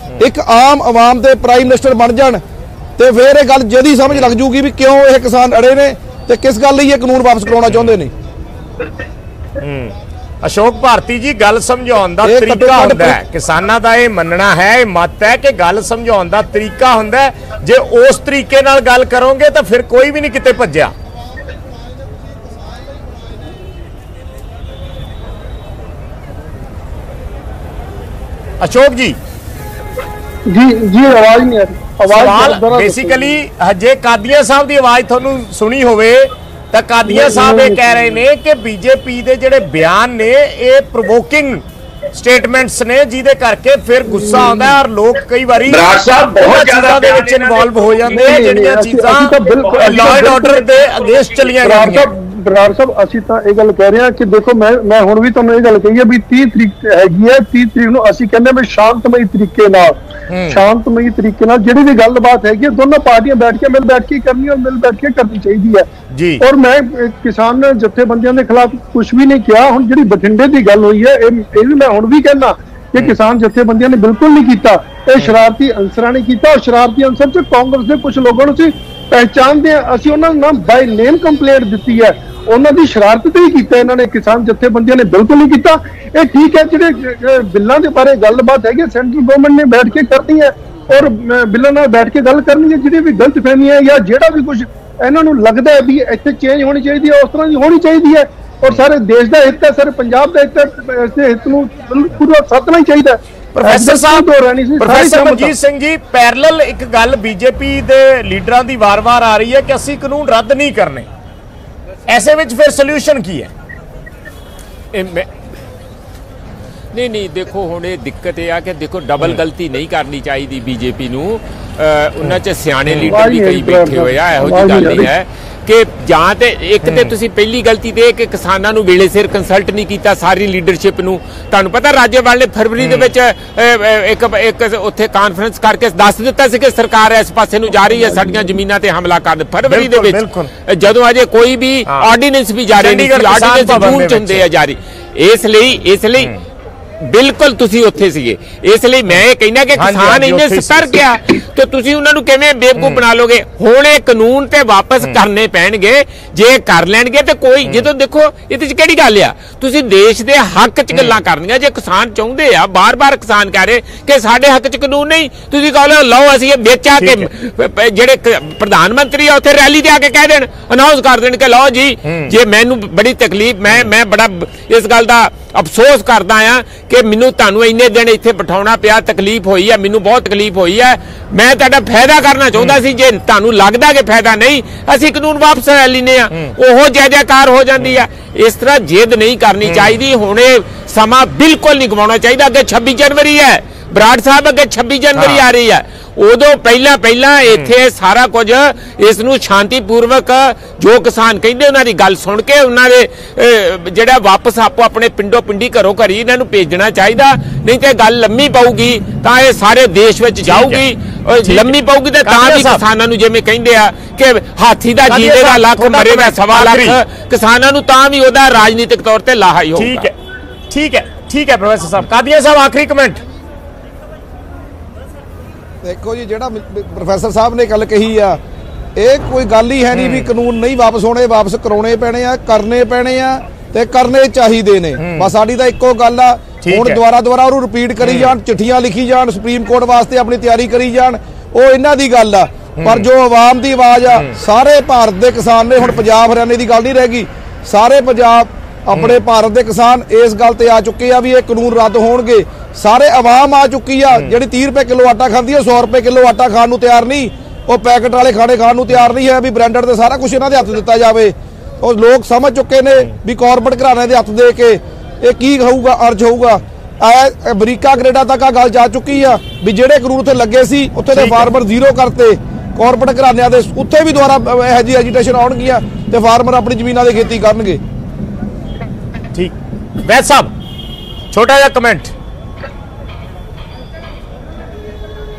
ਇੱਕ ਆਮ ਆਵਾਮ ਦੇ ਪ੍ਰਾਈਮ ਮਿਨਿਸਟਰ ਬਣ ਜਾਣ ਤੇ ਫਿਰ ਇਹ ਗੱਲ ਜਦੀ ਸਮਝ ਲੱਗ ਜੂਗੀ ਵੀ ਕਿਉਂ ਇਹ ਕਿਸਾਨ ਅੜੇ ਨੇ ਤੇ ਕਿਸ ਗੱਲ ਲਈ ਇਹ ਕਾਨੂੰਨ ਵਾਪਸ ਕਰਾਉਣਾ ਚਾਹੁੰਦੇ ਨੇ। ਅਸ਼ੋਕ ਭਾਰਤੀ ਜੀ, ਗੱਲ ਸਮਝਾਉਣ ਦਾ ਤਰੀਕਾ ਹੁੰਦਾ ਹੈ, ਕਿਸਾਨਾਂ ਦਾ ਇਹ ਮੰਨਣਾ ਹੈ, ਇਹ ਮਤ ਹੈ ਕਿ ਗੱਲ ਸਮਝਾਉਣ ਦਾ ਤਰੀਕਾ ਹੁੰਦਾ ਹੈ। ਜੇ ਉਸ ਤਰੀਕੇ ਨਾਲ ਗੱਲ ਕਰੋਗੇ ਤਾਂ ਫਿਰ ਕੋਈ ਵੀ ਨਹੀਂ ਕਿਤੇ ਭੱਜਿਆ। अशोक जी जी आवाज नहीं आ रही। सवाल बेसिकली जे कादिया साहब की आवाज थोनू सुनी होवे ਤਾਂ ਕਾਦੀਆਂ ਸਾਹਿਬ ਇਹ ਕਹਿ ਰਹੇ ਨੇ ਕਿ ਬੀਜੇਪੀ ਦੇ ਜਿਹੜੇ ਬਿਆਨ ਨੇ ਇਹ ਪ੍ਰੋਵੋਕਿੰਗ ਸਟੇਟਮੈਂਟਸ ਨੇ, ਜਿਹਦੇ ਕਰਕੇ ਫਿਰ ਗੁੱਸਾ ਆਉਂਦਾ ਔਰ ਲੋਕ ਕਈ ਵਾਰੀ ਬਹੁਤ ਚੀਜ਼ਾਂ ਦੇ ਵਿੱਚ ਇਨਵੋਲਵ ਹੋ ਜਾਂਦੇ ਆ ਜਿਹੜੀਆਂ ਚੀਜ਼ਾਂ ਲਾਅ ਐਂਡ ਆਰਡਰ ਦੇ ਅਗੇਂਸਟ ਚਲੀਆਂ ਜਾਂਦੀਆਂ। ਬਰਾੜ ਸਾਹਿਬ ਅਸੀਂ ਤਾਂ ਇਹ ਗੱਲ ਕਹਿ ਰਹੇ ਹਾਂ ਕਿ ਦੇਖੋ ਮੈਂ ਹੁਣ ਵੀ ਤੁਹਾਨੂੰ ਇਹ ਗੱਲ ਕਹੀ ਹੈ ਵੀ 30 ਤਰੀਕ ਹੈਗੀ ਹੈ, 30 ਤਰੀਕ ਨੂੰ ਅਸੀਂ ਕਹਿੰਦੇ ਵੀ ਸ਼ਾਂਤਮਈ ਤਰੀਕੇ ਨਾਲ ਜਿਹੜੀ ਵੀ ਗੱਲਬਾਤ ਹੈਗੀ ਦੋਨੋਂ ਪਾਰਟੀਆਂ ਬੈਠ ਕੇ ਮਿਲ ਬੈਠ ਕੇ ਕਰਨੀ ਔਰ ਮਿਲ ਬੈਠ ਕੇ ਕਰਨੀ ਚਾਹੀਦੀ ਹੈ ਜੀ। ਔਰ ਮੈਂ ਕਿਸਾਨ ਜਥੇਬੰਦੀਆਂ ਦੇ ਖਿਲਾਫ ਕੁਝ ਵੀ ਨਹੀਂ ਕਿਹਾ। ਹੁਣ ਜਿਹੜੀ ਬਠਿੰਡੇ ਦੀ ਗੱਲ ਹੋਈ ਹੈ ਇਹ ਵੀ ਮੈਂ ਹੁਣ ਵੀ ਕਹਿੰਦਾ ਕਿ ਕਿਸਾਨ ਜਥੇਬੰਦੀਆਂ ਨੇ ਬਿਲਕੁਲ ਨਹੀਂ ਕੀਤਾ, ਇਹ ਸ਼ਰਾਰਤੀ ਅਨਸਰਾਂ ਨੇ ਕੀਤਾ। ਔਰ ਸ਼ਰਾਰਤੀ ਅਨਸਰ ਚ ਕਾਂਗਰਸ ਦੇ ਕੁਝ ਲੋਕਾਂ ਨੂੰ ਅਸੀਂ ਪਹਿਚਾਣਦੇ ਹਾਂ, ਅਸੀਂ ਉਹਨਾਂ ਦਾ ਨਾਮ ਬਾਈ ਨੇਮ ਕੰਪਲੇਂਟ ਦਿੱਤੀ ਹੈ, ਉਹਨਾਂ ਦੀ ਸ਼ਰਾਰਤ ਤੇ ਹੀ ਕੀਤਾ ਇਹਨਾਂ ਨੇ, ਕਿਸਾਨ ਜਥੇਬੰਦੀਆਂ ਨੇ ਬਿਲਕੁਲ ਨਹੀਂ ਕੀਤਾ। ਇਹ ਠੀਕ ਹੈ ਜਿਹੜੇ ਬਿੱਲਾਂ ਦੇ ਬਾਰੇ ਗੱਲਬਾਤ ਹੈਗੀ ਸੈਂਟਰਲ ਗਵਰਨਮੈਂਟ ਨੇ ਬੈਠ ਕੇ ਕਰਨੀ ਹੈ ਔਰ ਬਿੱਲਾਂ ਨਾਲ ਬੈਠ ਕੇ ਗੱਲ ਕਰਨੀ ਹੈ। ਜਿਹੜੀ ਵੀ ਗਲਤਫਹਿਮੀਆਂ ਜਾਂ ਜਿਹੜਾ ਵੀ ਕੁਝ ਇਹਨਾਂ ਨੂੰ ਲੱਗਦਾ ਹੈ ਵੀ ਇੱਥੇ ਚੇਂਜ ਹੋਣੀ ਚਾਹੀਦੀ ਹੈ ਉਸ ਤਰ੍ਹਾਂ ਦੀ ਹੋਣੀ ਚਾਹੀਦੀ ਹੈ ਔਰ ਸਾਰੇ ਦੇਸ਼ ਦਾ ਹਿੱਤ ਹੈ, ਸਾਰੇ ਪੰਜਾਬ ਦਾ ਹਿੱਤ ਹੈ, ਇਸ ਦੇ ਹਿੱਤ ਨੂੰ ਪੂਰਾ ਸਾਧਣਾ ਹੀ ਚਾਹੀਦਾ ਹੈ। ਪ੍ਰੋਫੈਸਰ ਸਾਹਿਬ ਪ੍ਰੋਫੈਸਰ ਮਨਜੀਤ ਸਿੰਘ ਜੀ, ਪੈਰਲਲ ਇੱਕ ਗੱਲ ਬੀਜੇਪੀ ਦੇ ਲੀਡਰਾਂ ਦੀ ਵਾਰ-ਵਾਰ ਆ ਰਹੀ ਹੈ ਕਿ ਅਸੀਂ ਕਾਨੂੰਨ ਰੱਦ ਨਹੀਂ ਕਰਨੇ, ਐਸੇ ਵਿੱਚ ਫਿਰ ਸੋਲੂਸ਼ਨ ਕੀ ਹੈ? नहीं देखो हुण दिक्कत यह कि देखो डबल गलती नहीं करनी चाहिए बीजेपी नूं। उन्हां च सियाणे लीडर भी कई बैठे हुए आ, इहो जी गल नहीं है कि जां ते एक ते तुसीं पहली गलती ते कि किसानां नूं वेले सिर कंसल्ट नहीं कीता सारी लीडरशिप नूं। तुहानूं पता राज्यपाल ने फरवरी दे विच एक उत्थे कानफ्रेंस करके दस दित्ता सी कि सरकार इस पासे नूं जा रही है साडीआं जमीनां ते हमला करन। फरवरी दे विच जदों अजे कोई भी आर्डीनेंस भी जारी नहीं सी, आर्डीनेंस जून च हुंदे आ जारी। इसलिए बिल्कुल तुसी उत्थे सीगे, इसलिए मैं कहना कि किसान इन्ने सतर्क आ तो तुसी उन्हां नूं किवें बेवकूफ बना लोगे। हुण ये कानून ते वापस करने पैणगे, जे कर लैणगे ते कोई जदों देखो इहदे च किहड़ी गल आ, तुसी देश दे हक च गल्लां करनियां। जे किसान चाहुंदे आ, बार-बार किसान कह रहे कि साडे हक च कानून नहीं, तुसी कहो लो असीं ये बेच आ के जेहड़े प्रधानमंत्री आ उत्थे रैली ते आके कह देण, अनाउंस कर देण कि लो जी जे मैनूं बड़ी तकलीफ मैं बड़ा इस गल दा अफसोस करदा आ कि मैनूं तुहानूं इन्ने दिन इत्थे बिठाउणा पिया, तकलीफ होई है, मैनूं बहुत तकलीफ होई है, मैं तुहाडा फायदा करना चाहुंदा सी, जे तुहानूं लगदा कि फायदा नहीं असीं कानून वापस ले लैने आ, ओहो जय जयकार हो जांदी है। इस तरह जिद नहीं करनी चाहिए। हुण समा बिल्कुल नहीं गवाउणा चाहिए। अगे 26 जनवरी है बराड़ साहब, अगे 26 जनवरी आ रही है, उदों पहला इत्थे सारा कुछ इस नूं शांतिपूर्वक जो किसान कहंदे उन्हां दी गल सुन के उन्हां दे जिहड़ा वापस आपो अपने पिंडों पिंडी घरों घरी इन्हां नूं भेजना चाहिए। नहीं तो गल लम्मी पाऊगी तां ये सारे देश विच जाऊगी, लम्मी पाऊगी तो तां भी किसानां नूं जिवें कहंदे आ कि हाथी दा जीवे दा लख मरे दा सवा लख, किसानां नूं तां भी उहदा राजनीतिक तौर ते लाहा ही होगा। ठीक है प्रोफेसर साहब। कादिया साहब आखिरी कमेंट। देखो जी जिहड़ा प्रोफेसर साहब ने गल कही आ, ये कोई गल ही है नहीं भी कानून नहीं वापस होने, वापस कराने पैने आ, करने पैने आ ते करने चाहिए ने। बस साडी तां इक्को गल आ, हुण दुबारा उहनूं रिपीट करी जाण, चिट्ठियां लिखी जाण, सुप्रीम कोर्ट वास्ते अपनी तैयारी करी जाण, वो इन्हां दी गल आ। पर जो आवाम दी आवाज़ आ, सारे भारत दे किसान ने, हुण पंजाब हरियाणे दी गल नहीं रह गई, सारे पंजाब अपने भारत के किसान इस गल ते आ चुके हैं भी ये कानून रद्द होणगे। सारे आवाम आ चुकी है, जिहड़ी 30 रुपए किलो आटा खाती है 100 रुपए किलो आटा खाण नूं तैयार नहीं, वो पैकेट वाले खाने खाण नूं तैयार नहीं है भी ब्रांडेड ते सारा कुछ इन्हां दे हत्थ दित्ता जावे। और लोग समझ चुके ने भी कॉरपोरेट घराने दे हत्थ दे के ये की होऊगा, अर्ज होऊगा। अमरीका कनेडा तक आ गल जा चुकी है भी जिहड़े कानून उत्थे लगे सी उत्थे दे फार्मर जीरो करते, कॉरपोरेट घरानिਆਂ ਦੇ ਉੱਥੇ भी ਦੁਬਾਰਾ ਇਹ जी एजिटेशन आउणगीਆਂ ते फार्मर अपनी ਜ਼ਮੀਨਾਂ ਦੀ खेती करनगे। ठीक वैद साहब छोटा जा कमेंट।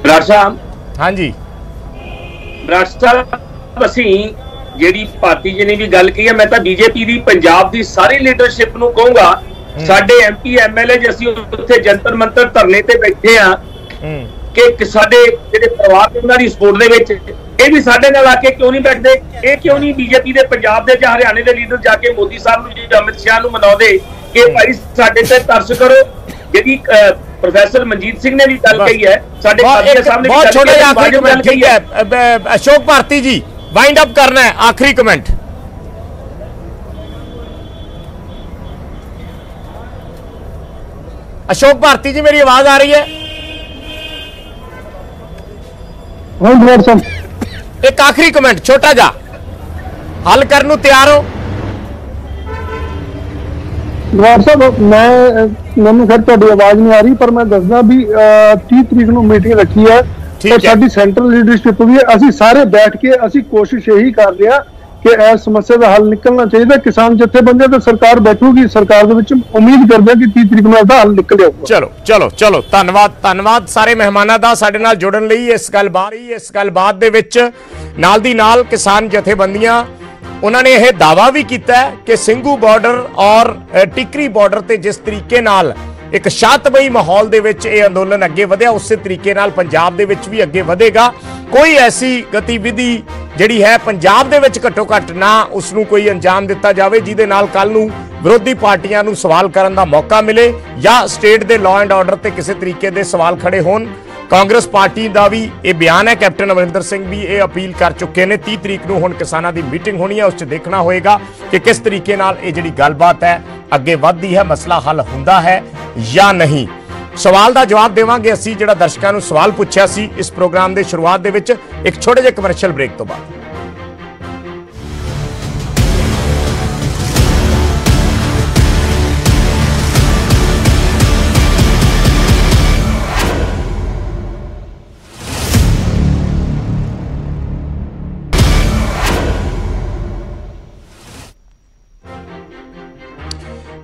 बराड़ साहब हाँ जी। बराड़ साहब असीं ਜਿਹੜੀ ਭਾਰਤੀ ਜੀ ਨੇ ਵੀ ਗੱਲ ਕਹੀ ਹੈ, ਮੈਂ ਤਾਂ ਬੀਜੇਪੀ ਦੀ ਪੰਜਾਬ ਦੀ ਸਾਰੀ ਲੀਡਰਸ਼ਿਪ ਨੂੰ ਕਹੂੰਗਾ, ਸਾਡੇ ਐਮਪੀ ਐਮਐਲਏ ਅਸੀਂ ਉੱਥੇ ਜੰਤਰ ਮੰਤਰ ਧਰਨੇ ਤੇ ਬੈਠੇ ਆ ਕਿ ਸਾਡੇ ਜਿਹੜੇ ਪਰਿਵਾਰ ਉਹਨਾਂ ਦੀ ਸਪੋਰਟ ਦੇ ਵਿੱਚ ਇਹ ਵੀ ਸਾਡੇ ਨਾਲ ਆ ਕੇ ਕਿਉਂ ਨਹੀਂ ਬੈਠਦੇ? ਇਹ ਕਿਉਂ ਨਹੀਂ ਬੀਜੇਪੀ ਦੇ ਪੰਜਾਬ ਦੇ ਜਾਂ ਹਰਿਆਣੇ ਦੇ ਲੀਡਰ ਜਾ ਕੇ ਮੋਦੀ ਸਾਹਿਬ ਨੂੰ ਜੀ ਅਮਿਤ ਸ਼ਾਹ ਨੂੰ ਮਨਾਉਂਦੇ ਕਿ ਭਾਈ ਸਾਡੇ ਤੇ ਤਰਸ ਕਰੋ? ਜਿਹੜੀ प्रोफेसर मनजीत सिंह ने भी गल कही है, साडे कादिया साहब ने बहुत छोटा आखिरी कमेंट कही है। अशोक भारती जी वाइंड अप करना है, आखिरी कमेंट। अशोक भारती जी मेरी आवाज आ रही है? एक आखिरी कमेंट छोटा जा। ਹੱਲ ਕਰਨ ਨੂੰ ਤਿਆਰ ਹੋ? ਗਵਾਰ ਸਾਹਿਬ ਮੈਨੂੰ ਫਿਰ ਤੁਹਾਡੀ ਆਵਾਜ਼ ਨਹੀਂ ਆ ਰਹੀ, ਪਰ ਮੈਂ ਦੱਸਦਾ ਵੀ 30 ਤਰੀਕ ਨੂੰ ਮੀਟਿੰਗ ਰੱਖੀ ਹੈ ਔਰ ਸਾਡੀ ਸੈਂਟਰਲ ਲੀਡਰਸ਼ਿਪ ਵੀ ਅਸੀਂ ਸਾਰੇ ਬੈਠ ਕੇ ਅਸੀਂ ਕੋਸ਼ਿਸ਼ ਇਹੀ ਕਰਦੇ ਆ ਕਿ ਇਸ ਸਮੱਸਿਆ ਦਾ ਹੱਲ ਨਿਕਲਣਾ ਚਾਹੀਦਾ। ਕਿਸਾਨ ਜਥੇਬੰਦੀਆਂ ਤੇ ਸਰਕਾਰ ਬੈਠੂਗੀ, ਸਰਕਾਰ ਦੇ ਵਿੱਚ ਉਮੀਦ ਕਰਦੇ ਕਿ 30 ਤਰੀਕ ਨੂੰ ਇਹਦਾ ਹੱਲ ਨਿਕਲ ਜਾਊਗਾ। ਚਲੋ ਧੰਨਵਾਦ ਸਾਰੇ ਮਹਿਮਾਨਾਂ ਦਾ ਸਾਡੇ ਨਾਲ ਜੁੜਨ ਲਈ। ਇਸ ਗੱਲਬਾਤ ਦੇ ਵਿੱਚ ਨਾਲ ਦੀ ਨਾਲ ਕਿਸਾਨ ਜਥੇਬੰਦੀਆਂ ਉਹਨਾਂ ਨੇ ਇਹ ਦਾਅਵਾ ਵੀ ਕੀਤਾ ਕਿ ਸਿੰਘੂ ਬਾਰਡਰ ਔਰ ਟਿਕਰੀ ਬਾਰਡਰ ਤੇ ਜਿਸ ਤਰੀਕੇ ਨਾਲ ਇੱਕ ਸ਼ਾਂਤਮਈ ਮਾਹੌਲ ਦੇ ਵਿੱਚ ਇਹ ਅੰਦੋਲਨ ਅੱਗੇ ਵਧਿਆ, ਉਸੇ ਤਰੀਕੇ ਨਾਲ ਪੰਜਾਬ ਦੇ ਵਿੱਚ ਵੀ ਅੱਗੇ ਵਧੇਗਾ। ਕੋਈ ਐਸੀ ਗਤੀਵਿਧੀ ਜਿਹੜੀ ਹੈ ਪੰਜਾਬ ਦੇ ਵਿੱਚ ਘੱਟੋ ਘੱਟ ਨਾ ਉਸ ਨੂੰ ਕੋਈ ਅੰਜਾਮ ਦਿੱਤਾ ਜਾਵੇ ਜਿਹਦੇ ਨਾਲ ਕੱਲ ਨੂੰ ਵਿਰੋਧੀ ਪਾਰਟੀਆਂ ਨੂੰ ਸਵਾਲ ਕਰਨ ਦਾ ਮੌਕਾ ਮਿਲੇ ਜਾਂ ਸਟੇਟ ਦੇ ਲਾਅ ਐਂਡ ਆਰਡਰ ਤੇ ਕਿਸੇ ਤਰੀਕੇ ਦੇ ਸਵਾਲ ਖੜੇ ਹੋਣ। ਕਾਂਗਰਸ ਪਾਰਟੀ ਦਾ ਵੀ ਇਹ ਬਿਆਨ ਹੈ, ਕੈਪਟਨ ਅਮਰਿੰਦਰ ਸਿੰਘ ਵੀ ਇਹ ਅਪੀਲ ਕਰ ਚੁੱਕੇ ਨੇ। 30 ਤਰੀਕ ਨੂੰ ਹੁਣ ਕਿਸਾਨਾਂ ਦੀ ਮੀਟਿੰਗ ਹੋਣੀ ਹੈ, ਉਸ 'ਚ ਦੇਖਣਾ ਹੋਏਗਾ ਕਿ ਕਿਸ ਤਰੀਕੇ ਨਾਲ ਇਹ ਜਿਹੜੀ ਗੱਲਬਾਤ ਹੈ ਅੱਗੇ ਵੱਧਦੀ ਹੈ, ਮਸਲਾ ਹੱਲ ਹੁੰਦਾ ਹੈ ਜਾਂ ਨਹੀਂ। ਸਵਾਲ ਦਾ ਜਵਾਬ ਦੇਵਾਂਗੇ ਅਸੀਂ ਜਿਹੜਾ ਦਰਸ਼ਕਾਂ ਨੂੰ ਸਵਾਲ ਪੁੱਛਿਆ ਸੀ ਇਸ ਪ੍ਰੋਗਰਾਮ ਦੇ ਸ਼ੁਰੂਆਤ ਦੇ ਵਿੱਚ, ਇੱਕ ਛੋਟੇ ਜਿਹੇ ਕਮਰਸ਼ੀਅਲ ਬ੍ਰੇਕ ਤੋਂ ਬਾਅਦ।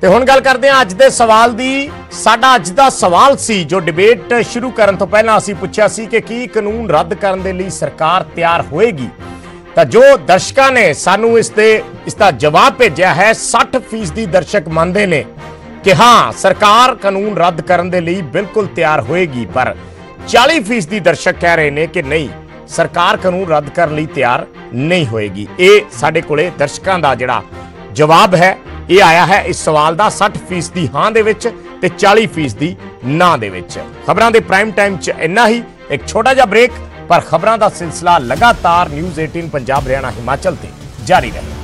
ਤੇ ਹੁਣ ਗੱਲ ਕਰਦੇ ਹਾਂ ਅੱਜ ਦੇ ਸਵਾਲ ਦੀ। ਸਾਡਾ ਅੱਜ ਦਾ ਸਵਾਲ ਸੀ ਜੋ ਡਿਬੇਟ ਸ਼ੁਰੂ ਕਰਨ ਤੋਂ ਪਹਿਲਾਂ ਅਸੀਂ ਪੁੱਛਿਆ ਸੀ ਕਿ ਕੀ ਕਾਨੂੰਨ ਰੱਦ ਕਰਨ ਦੇ ਲਈ ਸਰਕਾਰ ਤਿਆਰ ਹੋਏਗੀ। ਤਾਂ ਜੋ ਦਰਸ਼ਕਾਂ ਨੇ ਸਾਨੂੰ ਇਸ ਦਾ ਜਵਾਬ ਭੇਜਿਆ ਹੈ, 60% ਦਰਸ਼ਕ ਮੰਨਦੇ ਨੇ ਕਿ ਹਾਂ ਸਰਕਾਰ ਕਾਨੂੰਨ ਰੱਦ ਕਰਨ ਦੇ ਲਈ ਬਿਲਕੁਲ ਤਿਆਰ ਹੋਏਗੀ, ਪਰ 40% ਦਰਸ਼ਕ ਕਹਿ ਰਹੇ ਨੇ ਕਿ ਨਹੀਂ, ਸਰਕਾਰ ਕਾਨੂੰਨ ਰੱਦ ਕਰਨ ਲਈ ਤਿਆਰ ਨਹੀਂ ਹੋਏਗੀ। ਇਹ ਸਾਡੇ ਕੋਲੇ ਦਰਸ਼ਕਾਂ ਦਾ ਜਿਹੜਾ ਜਵਾਬ ਹੈ ਇਹ ਆਇਆ ਹੈ ਇਸ ਸਵਾਲ ਦਾ, 60% ਹਾਂ ਦੇ ਵਿੱਚ ਤੇ 40% ਨਾ ਦੇ ਵਿੱਚ। ਖਬਰਾਂ ਦੇ ਪ੍ਰਾਈਮ ਟਾਈਮ 'ਚ ਇੰਨਾ ਹੀ। ਇੱਕ ਛੋਟਾ ਜਿਹਾ ਬ੍ਰੇਕ, ਪਰ ਖਬਰਾਂ ਦਾ ਸਿਲਸਿਲਾ ਲਗਾਤਾਰ ਨਿਊਜ਼ 18 ਪੰਜਾਬ ਹਰਿਆਣਾ ਹਿਮਾਚਲ ਤੇ ਜਾਰੀ ਰਹੇ।